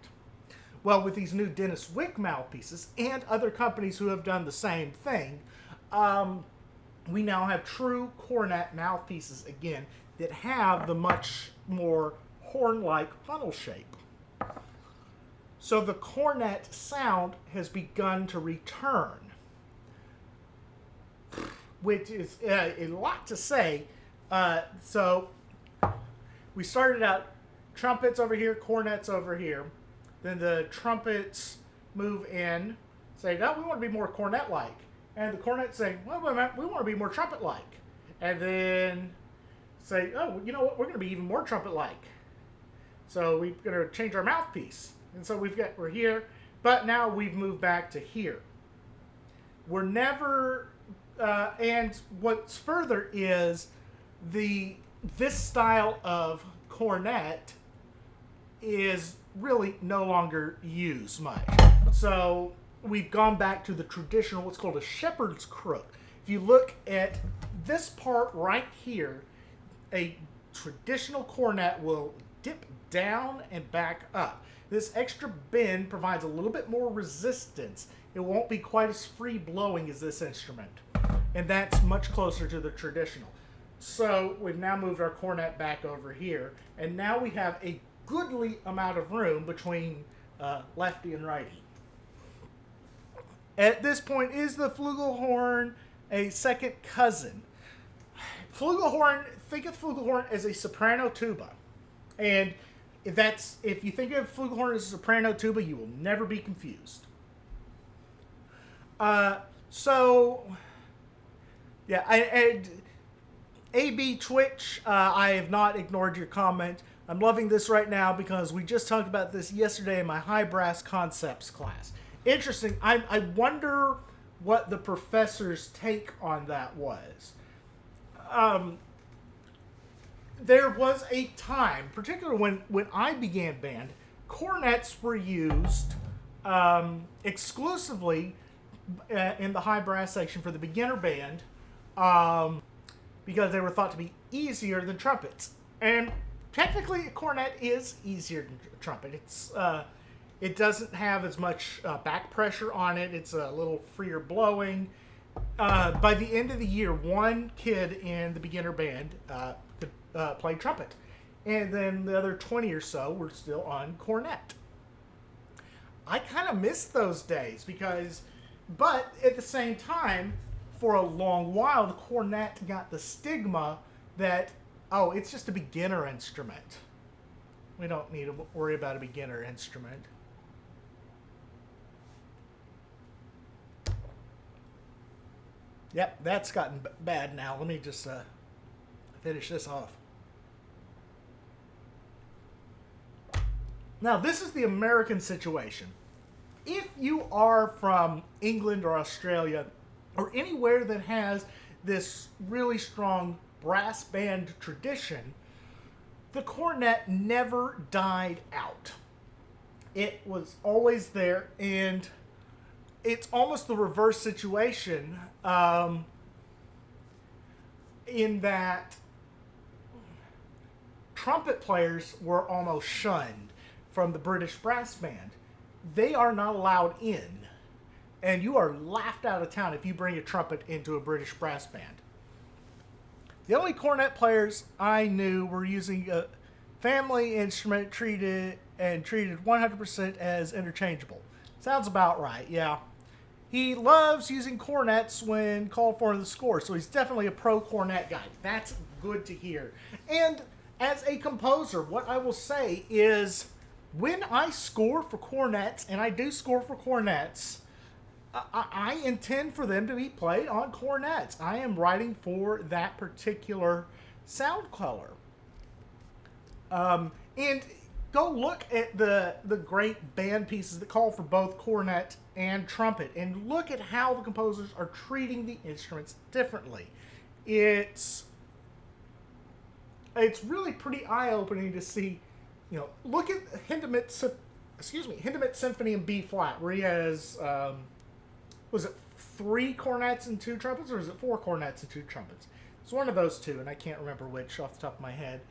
Well, with these new Dennis Wick mouthpieces and other companies who have done the same thing, we now have true cornet mouthpieces again that have the much more horn-like funnel shape. So the cornet sound has begun to return, which is a lot to say. So we started out trumpets over here, cornets over here. Then the trumpets move in, say, no, we want to be more cornet-like. And the cornets say, well, we want to be more trumpet-like. And then say, oh, you know what, we're going to be even more trumpet-like. So we're going to change our mouthpiece. And so we're here, but now we've moved back to here. We're never, and what's further is this style of cornet is really no longer used much. So we've gone back to the traditional, what's called a shepherd's crook. If you look at this part right here, a traditional cornet will dip down and back up. This extra bend provides a little bit more resistance. It won't be quite as free blowing as this instrument. And that's much closer to the traditional. So we've now moved our cornet back over here. And now we have a goodly amount of room between lefty and righty. At this point, is the flugelhorn a second cousin? Flugelhorn, think of flugelhorn as a soprano tuba. And if you think of flugelhorn as a soprano tuba, you will never be confused. AB Twitch, I have not ignored your comment. I'm loving this right now because we just talked about this yesterday in my high brass concepts class. Interesting. I wonder what the professor's take on that was. There was a time, particularly when I began band, cornets were used exclusively in the high brass section for the beginner band because they were thought to be easier than trumpets. And technically, a cornet is easier than a trumpet. It doesn't have as much back pressure on it. It's a little freer blowing. By the end of the year, one kid in the beginner band could play trumpet. And then the other 20 or so were still on cornet. I kind of miss those days but at the same time, for a long while, the cornet got the stigma that, oh, it's just a beginner instrument. We don't need to worry about a beginner instrument. Yep, that's gotten bad now. Let me just finish this off. Now, this is the American situation. If you are from England or Australia or anywhere that has this really strong brass band tradition, the cornet never died out. It was always there, and it's almost the reverse situation, in that trumpet players were almost shunned from the British brass band. They are not allowed in, and you are laughed out of town if you bring a trumpet into a British brass band. The only cornet players I knew were using a family instrument treated 100% as interchangeable. Sounds about right, yeah. He loves using cornets when called for in the score, so he's definitely a pro cornet guy. That's good to hear. And as a composer, what I will say is when I score for cornets, and I do score for cornets, I intend for them to be played on cornets. I am writing for that particular sound color. And go look at the great band pieces that call for both cornet and trumpet, and look at how the composers are treating the instruments differently. It's really pretty eye-opening to see. Look at Hindemith's Symphony in B flat, where he has was it 3 cornets and 2 trumpets, or is it 4 cornets and 2 trumpets? It's one of those two, and I can't remember which off the top of my head.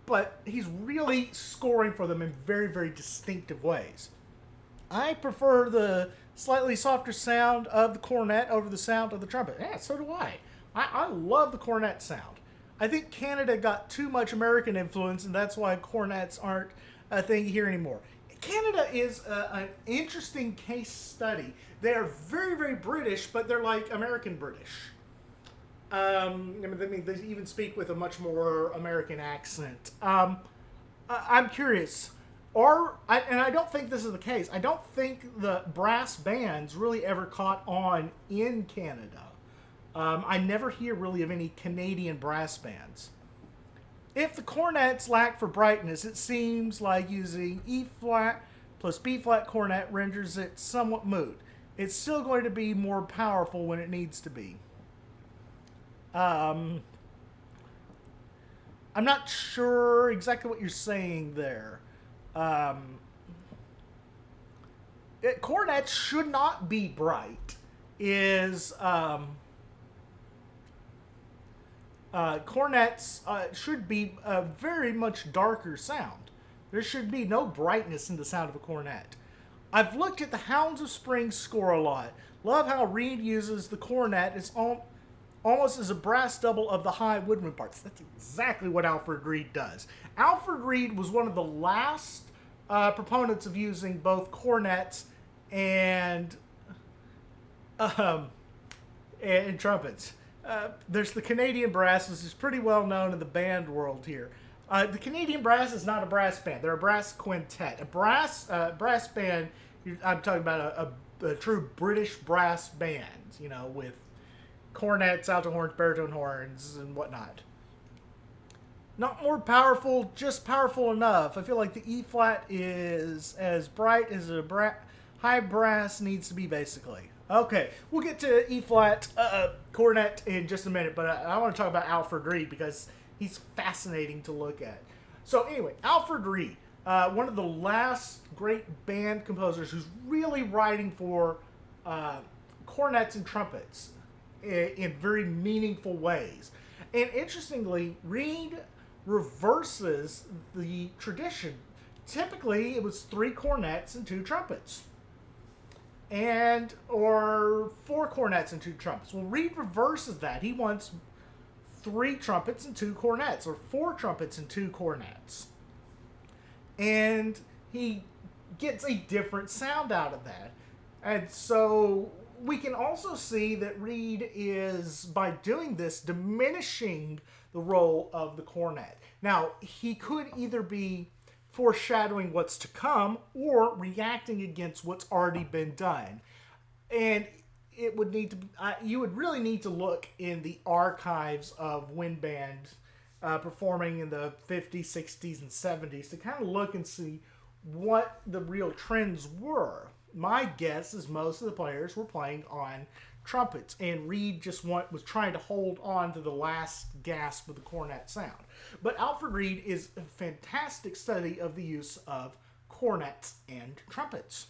But he's really scoring for them in very, very distinctive ways. I prefer the slightly softer sound of the cornet over the sound of the trumpet. Yeah, so do I. I love the cornet sound. I think Canada got too much American influence, and that's why cornets aren't a thing here anymore. Canada is an interesting case study. They are very, very British, but they're like American British. They even speak with a much more American accent. I'm curious. And I don't think this is the case. I don't think the brass bands really ever caught on in Canada. I never hear really of any Canadian brass bands. If the cornets lack for brightness, it seems like using E flat plus B flat cornet renders it somewhat moot. It's still going to be more powerful when it needs to be. I'm not sure exactly what you're saying there. Cornets should not be bright. Cornets should be a very much darker sound. There should be no brightness in the sound of a cornet. I've looked at the Hounds of Spring score a lot. Love how Reed uses the cornet as almost as a brass double of the high woodwind parts. That's exactly what Alfred Reed does. Alfred Reed was one of the last proponents of using both cornets and trumpets. There's the Canadian Brass, which is pretty well known in the band world here. The Canadian Brass is not a brass band. They're a brass quintet. A brass band, I'm talking about a true British brass band, with cornets, alto horns, baritone horns, and whatnot. Not more powerful, just powerful enough. I feel like the E flat is as bright as a high brass needs to be, basically. Okay, we'll get to E flat cornet in just a minute, but I want to talk about Alfred Reed because he's fascinating to look at. So anyway, Alfred Reed, one of the last great band composers who's really writing for cornets and trumpets in very meaningful ways. And interestingly, Reed reverses the tradition. Typically, it was 3 cornets and 2 trumpets. Or 4 cornets and 2 trumpets. Well, Reed reverses that. He wants 3 trumpets and 2 cornets, or 4 trumpets and 2 cornets. And he gets a different sound out of that. And so we can also see that Reed is, by doing this, diminishing the role of the cornet. Now, he could either be foreshadowing what's to come or reacting against what's already been done. And it would need to you would really need to look in the archives of wind band performing in the 50s, 60s, and 70s to kind of look and see what the real trends were. My guess is most of the players were playing on trumpets, and Reed just was trying to hold on to the last gasp of the cornet sound. But Alfred Reed is a fantastic study of the use of cornets and trumpets.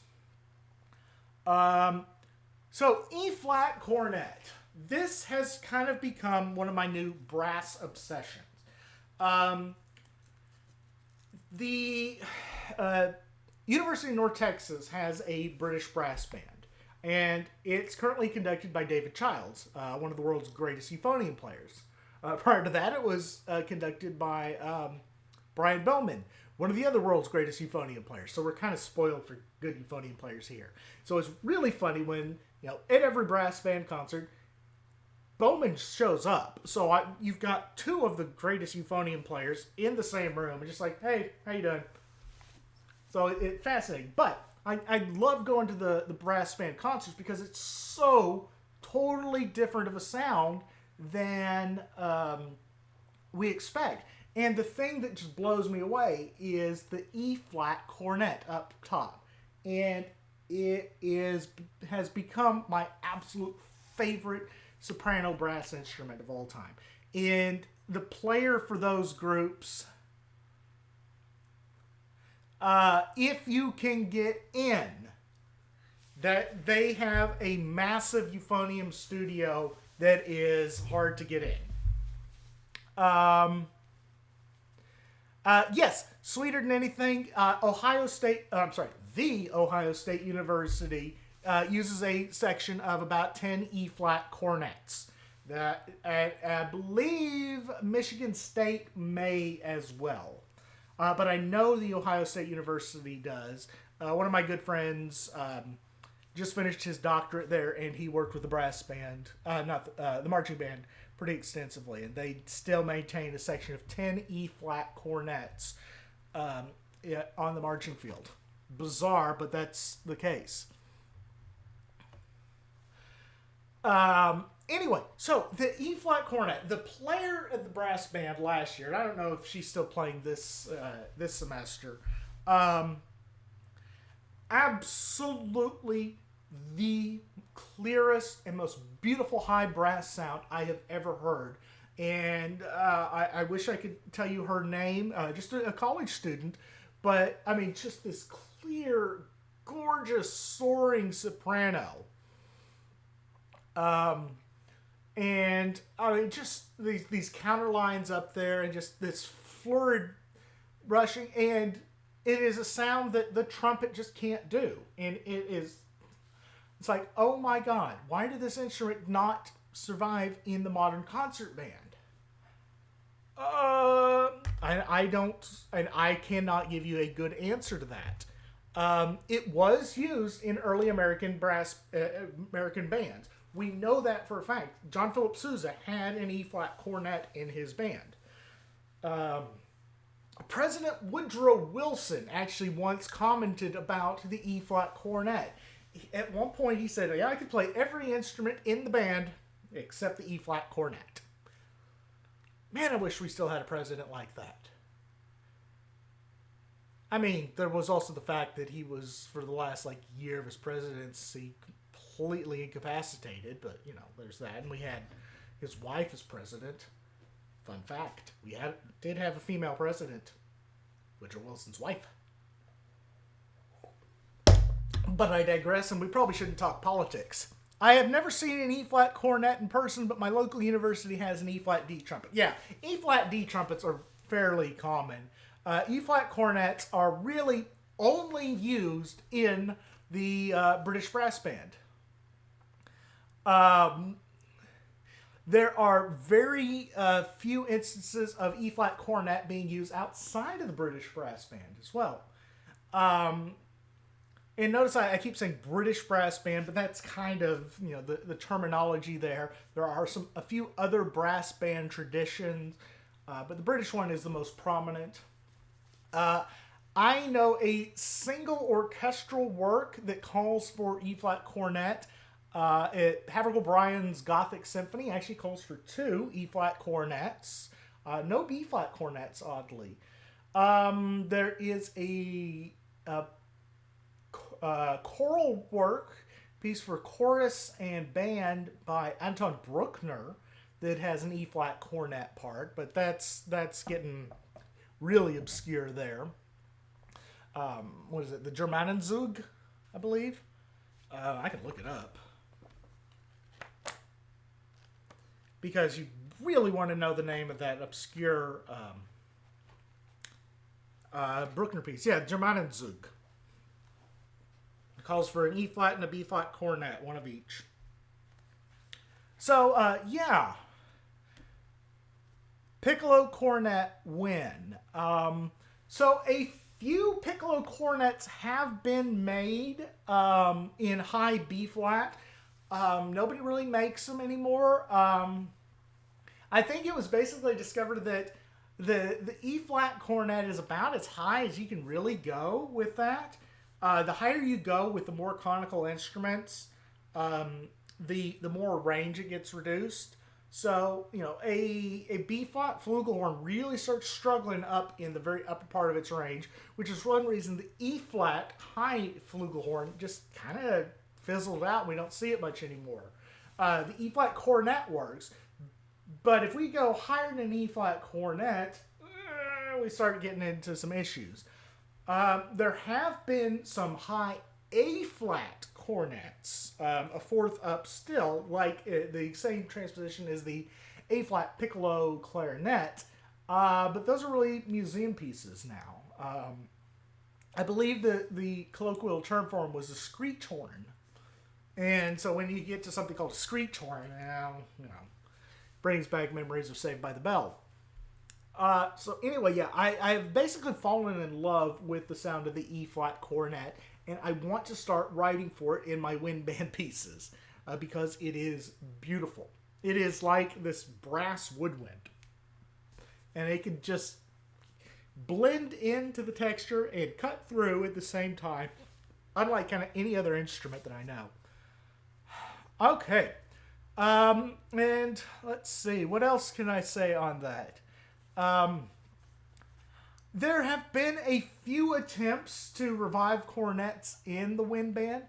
So E-flat cornet. This has kind of become one of my new brass obsessions. Um, the University of North Texas has a British brass band, and it's currently conducted by David Childs, one of the world's greatest euphonium players. Prior to that, it was conducted by Brian Bellman, one of the other world's greatest euphonium players. So we're kind of spoiled for good euphonium players here. So it's really funny when, at every brass band concert, Bowman shows up. So you've got two of the greatest euphonium players in the same room, and just like, hey, how you doing? So it's fascinating. But I love going to the brass band concerts because it's so totally different of a sound than we expect. And the thing that just blows me away is the E-flat cornet up top. And it has become my absolute favorite soprano brass instrument of all time. And the player for those groups, if you can get in, that they have a massive euphonium studio that is hard to get in. Yes, sweeter than anything. The Ohio State University uses a section of about 10 E-flat cornets. That I believe Michigan State may as well. But I know the Ohio State University does. One of my good friends just finished his doctorate there, and he worked with the brass band, the marching band, pretty extensively. And they still maintain a section of 10 E-flat cornets on the marching field. Bizarre, but that's the case. Anyway, so the E-flat cornet, the player of the brass band last year, and I don't know if she's still playing this semester, absolutely the clearest and most beautiful high brass sound I have ever heard. And I wish I could tell you her name, just a college student, but I mean, just this clear, gorgeous, soaring soprano. And I mean, just these counter lines up there, and just this florid rushing, and it is a sound that the trumpet just can't do. And it's like, oh my God, why did this instrument not survive in the modern concert band? I don't, and I cannot give you a good answer to that. It was used in early American bands. We know that for a fact. John Philip Sousa had an E-flat cornet in his band. President Woodrow Wilson actually once commented about the E-flat cornet. At one point he said, yeah, I could play every instrument in the band except the E-flat cornet. Man, I wish we still had a president like that. I mean, there was also the fact that he was, for the last year of his presidency, completely incapacitated, but there's that. And we had his wife as president. Fun fact, we did have a female president, Woodrow Wilson's wife. But I digress, and we probably shouldn't talk politics. I have never seen an E-flat cornet in person, but my local university has an E-flat D trumpet. Yeah, E-flat D trumpets are fairly common. E-flat cornets are really only used in the British brass band. There are very few instances of E-flat cornet being used outside of the British brass band as well. And notice I keep saying British brass band, but that's kind of the terminology there. There are a few other brass band traditions, but the British one is the most prominent. I know a single orchestral work that calls for E-flat cornet. Havergal Brian's Gothic Symphony actually calls for 2 E-flat cornets. No B-flat cornets, oddly. There is a choral work, piece for chorus and band by Anton Bruckner that has an E-flat cornet part, but that's getting really obscure there. What is it? The Germanenzug, I believe. I can look it up because you really want to know the name of that obscure Bruckner piece. Yeah, Germanenzug. It calls for an E flat and a B flat cornet, one of each. So, yeah. Piccolo cornet win. So a few piccolo cornets have been made in high B flat. Nobody really makes them anymore. I think it was basically discovered that the E flat cornet is about as high as you can really go with that. The higher you go with the more conical instruments, the more range it gets reduced. So, you know, a B flat flugelhorn really starts struggling up in the very upper part of its range, which is one reason the E flat high flugelhorn just kind of fizzled out. We don't see it much anymore. The E flat cornet works, but if we go higher than an E flat cornet, we start getting into some issues. There have been some high A flat cornets, a fourth up still, like the same transposition as the A flat piccolo clarinet, but those are really museum pieces now. I believe the colloquial term for them was a screech horn, and so when you get to something called a screech horn, brings back memories of Saved by the Bell. So anyway, yeah, I've basically fallen in love with the sound of the E flat cornet, and I want to start writing for it in my wind band pieces because it is beautiful. It is like this brass woodwind, and it can just blend into the texture and cut through at the same time, unlike kind of any other instrument that I know. Okay, and let's see, what else can I say on that? There have been a few attempts to revive cornets in the wind band.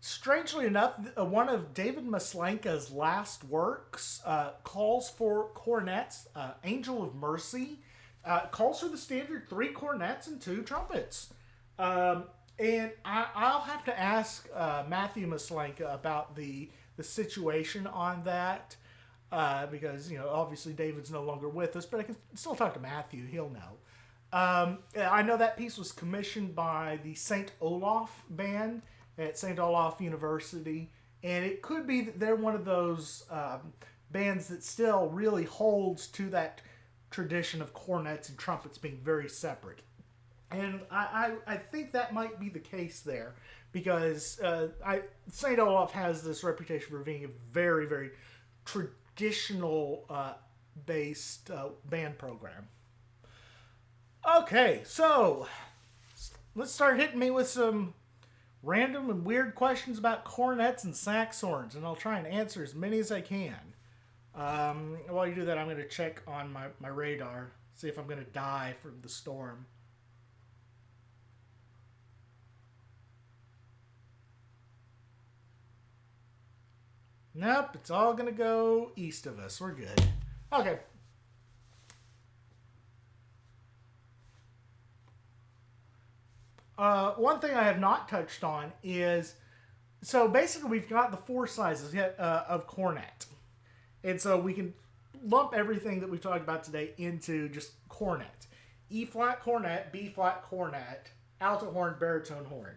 Strangely enough, one of David Maslanka's last works calls for cornets. Angel of Mercy calls for the standard 3 cornets and 2 trumpets. And I'll have to ask Matthew Maslanka about the situation on that. Because, you know, obviously David's no longer with us, but I can still talk to Matthew. He'll know. I know that piece was commissioned by the St. Olaf band at St. Olaf University, and it could be that they're one of those bands that still really holds to that tradition of cornets and trumpets being very separate. And I think that might be the case there, because St. Olaf has this reputation for being a very, very traditional based band program. Okay, so let's start hitting me with some random and weird questions about cornets and saxhorns, and I'll try and answer as many as I can. While you do that, I'm going to check on my radar, see if I'm going to die from the storm. Nope, it's all going to go east of us. We're good. Okay. One thing I have not touched on is, so basically we've got the 4 sizes of cornet. And so we can lump everything that we've talked about today into just cornet. E flat cornet, B flat cornet, alto horn, baritone horn.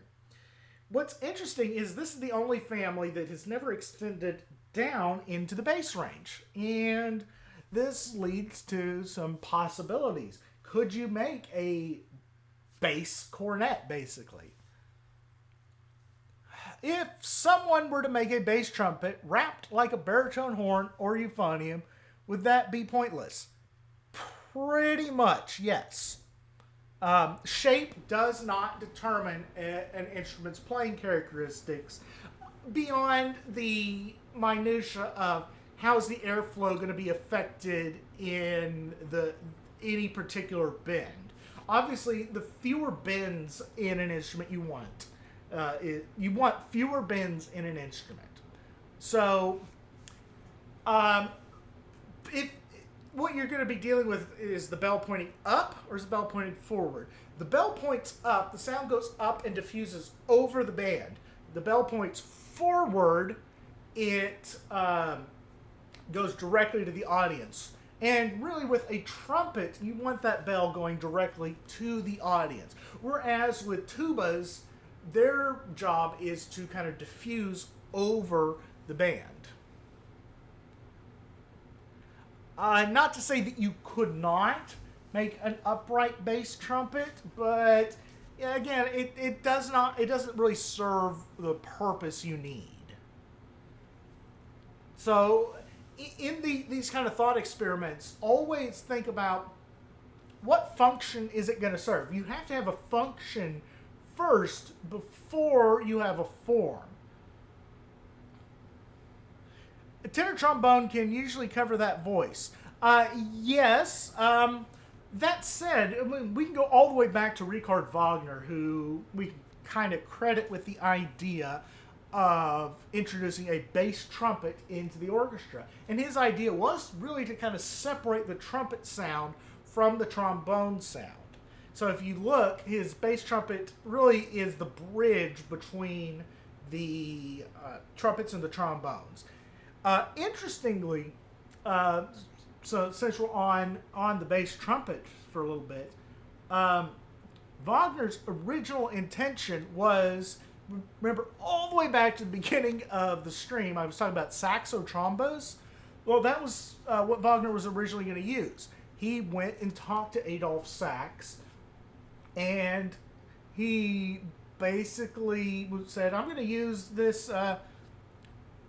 What's interesting is this is the only family that has never extended down into the bass range. And this leads to some possibilities. Could you make a bass cornet, basically? If someone were to make a bass trumpet wrapped like a baritone horn or euphonium, would that be pointless? Pretty much, yes. Shape does not determine an instrument's playing characteristics beyond the minutia of how's the airflow going to be affected in any particular bend. Obviously, the fewer bends in an instrument you want. You want fewer bends in an instrument. So, if what you're going to be dealing with is the bell pointing up or is the bell pointing forward. The bell points up, the sound goes up and diffuses over the band. The bell points forward, it goes directly to the audience. And really with a trumpet, you want that bell going directly to the audience. Whereas with tubas, their job is to kind of diffuse over the band. Not to say that you could not make an upright bass trumpet, but again, it doesn't really serve the purpose you need. So in these kind of thought experiments, always think about what function is it going to serve. You have to have a function first before you have a form. A tenor trombone can usually cover that voice. Yes. That said, I mean, we can go all the way back to Richard Wagner, who we kind of credit with the idea of introducing a bass trumpet into the orchestra. And his idea was really to kind of separate the trumpet sound from the trombone sound. So if you look, his bass trumpet really is the bridge between the trumpets and the trombones. Interestingly, so since we're on the bass trumpet for a little bit, Wagner's original intention was, remember, all the way back to the beginning of the stream, I was talking about saxo trombos. Well, that was what Wagner was originally going to use. He went and talked to Adolphe Sax, and he basically said, I'm going to use this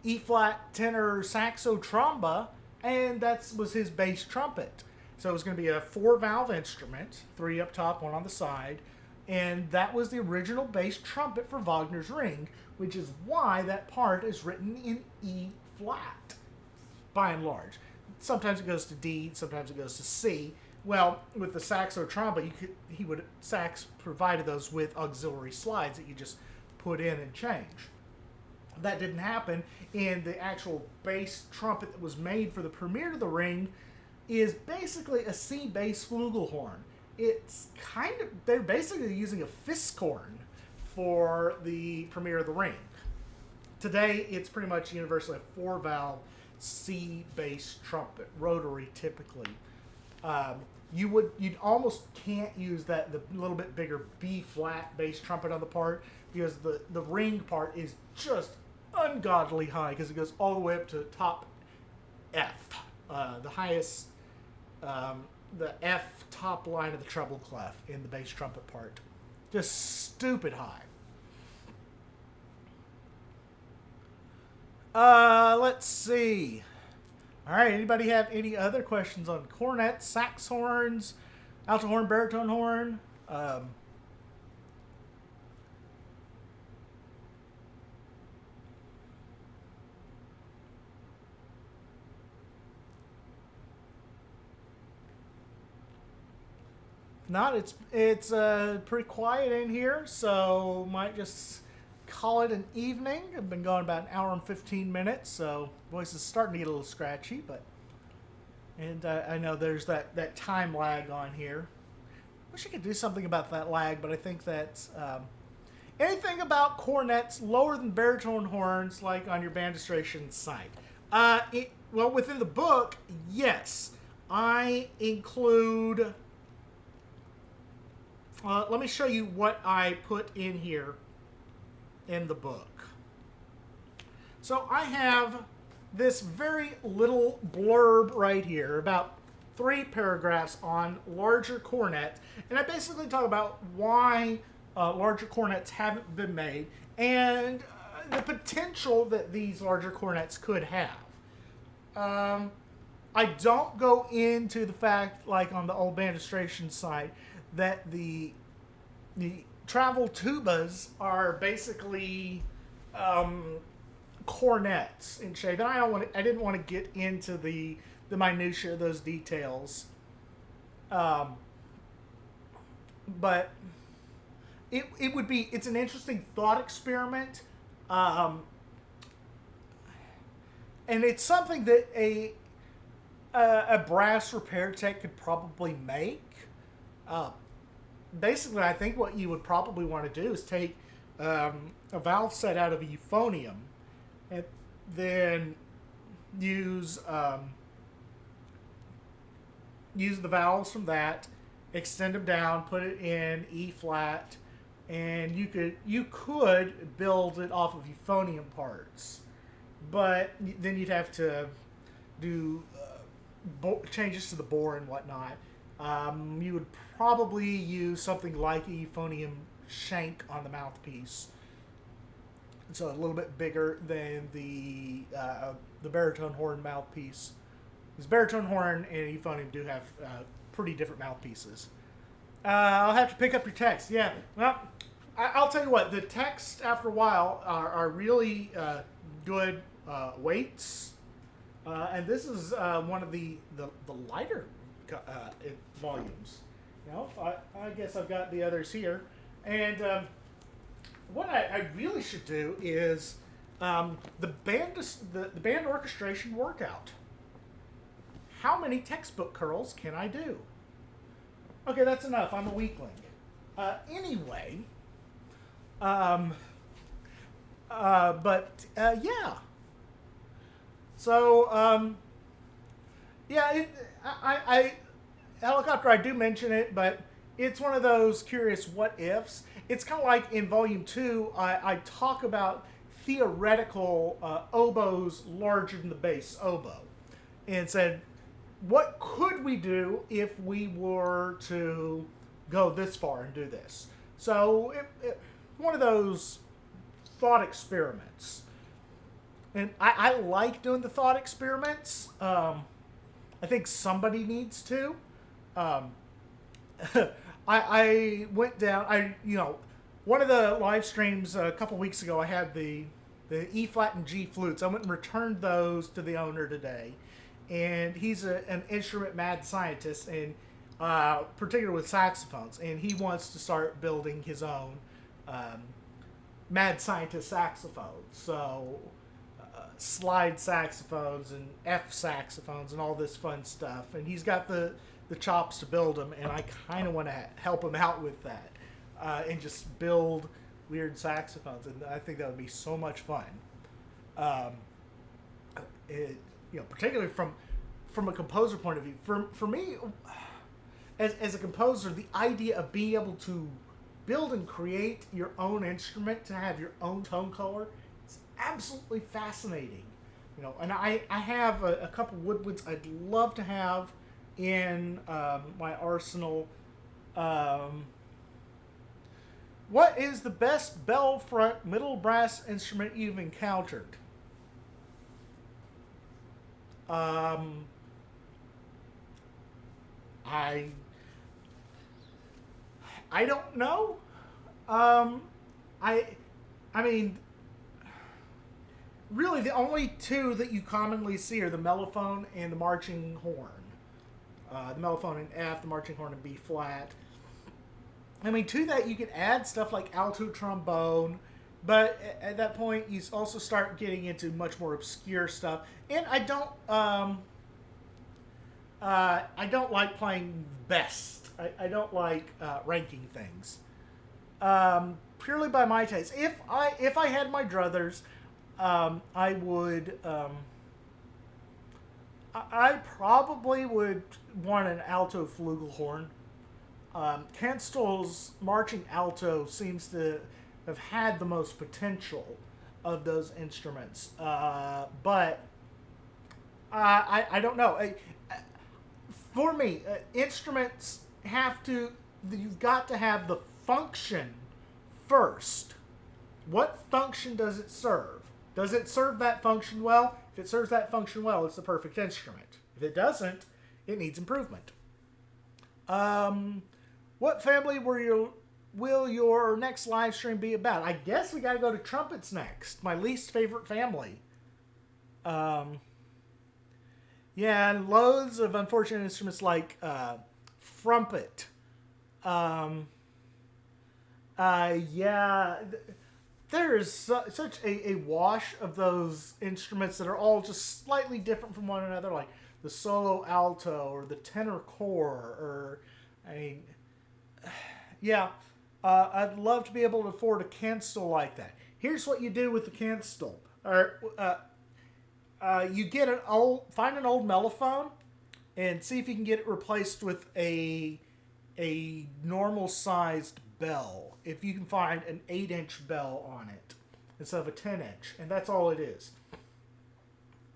E-flat tenor saxo tromba, and that was his bass trumpet. So it was going to be a 4-valve instrument, 3 up top, 1 on the side, and that was the original bass trumpet for Wagner's Ring, which is why that part is written in E-flat, by and large. Sometimes it goes to D, sometimes it goes to C. Well, with the saxo tromba, Sax provided those with auxiliary slides that you just put in and change. That didn't happen, and the actual bass trumpet that was made for the premiere of the Ring is basically a C bass flugelhorn. It's they're basically using a Fiskhorn for the premiere of the Ring. Today, it's pretty much universally a 4-valve C bass trumpet, rotary typically. You'd almost can't use the little bit bigger B flat bass trumpet on the part, because the Ring part is just ungodly high, because it goes all the way up to top F, the highest, the F top line of the treble clef in the bass trumpet part. Just stupid high. Let's see. All right, anybody have any other questions on cornets, saxhorns, alto horn, baritone horn? Not, it's pretty quiet in here, so might just call it an evening. I've been going about an hour and 15 minutes, so voice is starting to get a little scratchy, and I know there's that time lag on here. Wish I could do something about that lag, but I think that's anything about cornets lower than baritone horns, like on your bandistration site. Well, within the book, yes, I include. Let me show you what I put in here in the book. So I have this very little blurb right here, about 3 paragraphs on larger cornets, and I basically talk about why larger cornets haven't been made and the potential that these larger cornets could have. I don't go into the fact, like on the old bandistration side, that the travel tubas are basically cornets in shape, and I didn't want to get into the minutia of those details, but it's an interesting thought experiment, and it's something that a brass repair tech could probably make. Uh, Basically, I think what you would probably want to do is take a valve set out of a euphonium and then use use the valves from that, extend them down, put it in E flat, and you could build it off of euphonium parts, but then you'd have to do changes to the bore and whatnot. You would probably use something like a euphonium shank on the mouthpiece, so a little bit bigger than the baritone horn mouthpiece. Because baritone horn and euphonium do have pretty different mouthpieces. I'll have to pick up your text. Yeah, well, I'll tell you what. The text after a while are really good weights, and this is one of the lighter volumes. You know, I guess I've got the others here, and what I really should do is the band orchestration workout. How many textbook curls can I do? Okay, that's enough. I'm a weakling. Anyway, yeah. So, yeah, helicopter, I do mention it, but it's one of those curious what ifs. It's kind of like in Volume 2, I talk about theoretical oboes larger than the bass oboe, and said, what could we do if we were to go this far and do this? So, one of those thought experiments. And I like doing the thought experiments. I think somebody needs to. I went down, one of the live streams a couple weeks ago, I had the E flat and G flutes. I went and returned those to the owner today. And he's an instrument mad scientist, and particularly with saxophones. And he wants to start building his own mad scientist saxophones. So slide saxophones and F saxophones and all this fun stuff. And he's got the chops to build them, and I kind of want to help him out with that and just build weird saxophones. And I think that would be so much fun. Particularly from a composer point of view. For me, as a composer, the idea of being able to build and create your own instrument to have your own tone color is absolutely fascinating. And I have a couple woodwinds I'd love to have in my arsenal. What is the best bell front middle brass instrument you've encountered? I don't know. I mean, really, the only two that you commonly see are the mellophone and the marching horn. The mellophone in F, the marching horn in B flat. I mean, to that you can add stuff like alto trombone, but at that point you also start getting into much more obscure stuff. And I don't like playing best. I don't like ranking things. Purely by my taste. If I had my druthers, I would. I probably would want an alto flugelhorn. Kenstel's marching alto seems to have had the most potential of those instruments, but I don't know. For me, instruments you've got to have the function first. What function does it serve? Does it serve that function well? If it serves that function well, it's the perfect instrument. If it doesn't, it needs improvement. What family will your next live stream be about? I guess we got to go to trumpets next. My least favorite family. Yeah, and loads of unfortunate instruments like frumpet. Yeah, there is such a wash of those instruments that are all just slightly different from one another. Like the solo alto or the tenor core, or I mean, yeah, I'd love to be able to afford a cancel like that. Here's what you do with the cancel. Or you get find an old mellophone and see if you can get it replaced with a normal sized bell. If you can find an 8-inch bell on it instead of a 10-inch, and that's all it is.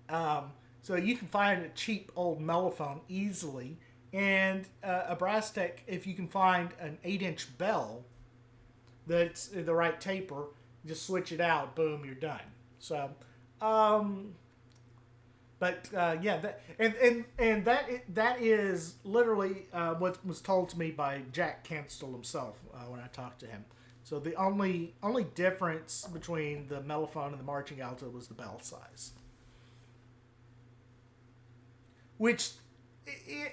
So you can find a cheap old mellophone easily, and a brass tech, if you can find an 8-inch bell that's the right taper, just switch it out, boom, you're done. So, yeah, that is literally what was told to me by Jack Canstall himself when I talked to him. So the only difference between the mellophone and the marching alto was the bell size, which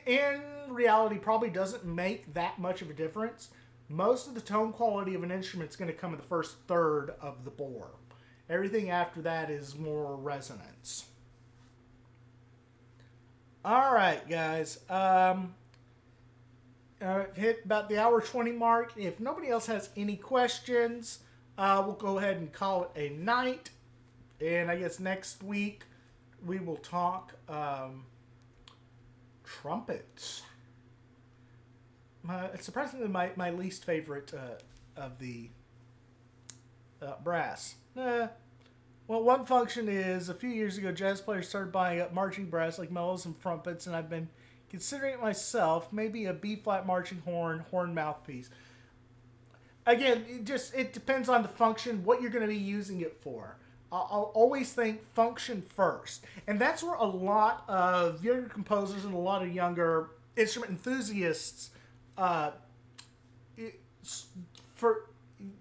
in reality probably doesn't make that much of a difference. Most of the tone quality of an instrument is going to come in the first third of the bore. Everything after that is more resonance. All right, guys. Hit about the hour 20 mark. If nobody else has any questions, we'll go ahead and call it a night. And I guess next week we will talk trumpets. It's surprisingly my least favorite of the brass. Well, one function is a few years ago, jazz players started buying up marching brass like mellows and trumpets, and I've been considering it myself. Maybe a B-flat marching horn mouthpiece. Again, it depends on the function, what you're going to be using it for. I'll always think function first, and that's where a lot of younger composers and a lot of younger instrument enthusiasts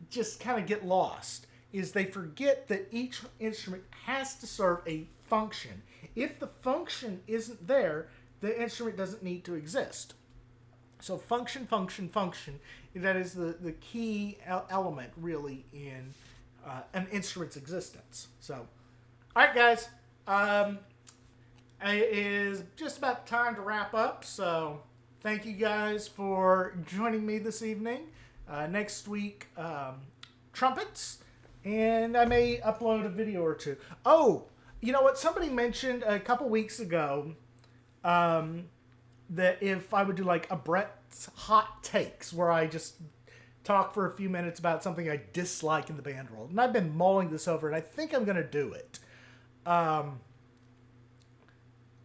just kind of get lost. Is they forget that each instrument has to serve a function. If the function isn't there, the instrument doesn't need to exist. So function, that is the key element, really, in an instrument's existence. So, all right, guys. It is just about time to wrap up. So, thank you guys for joining me this evening. Next week, trumpets. And I may upload a video or two. Oh, you know what? Somebody mentioned a couple weeks ago that if I would do like a Brett's Hot Takes, where I just talk for a few minutes about something I dislike in the band world. And I've been mulling this over, and I think I'm going to do it.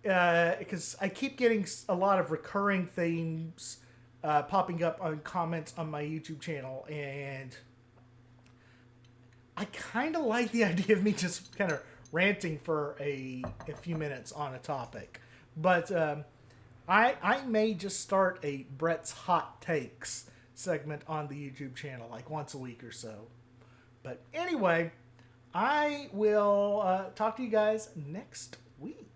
Because I keep getting a lot of recurring themes popping up on comments on my YouTube channel, and I kind of like the idea of me just kind of ranting for a few minutes on a topic. But I may just start a Brett's Hot Takes segment on the YouTube channel, like once a week or so. But anyway, I will talk to you guys next week.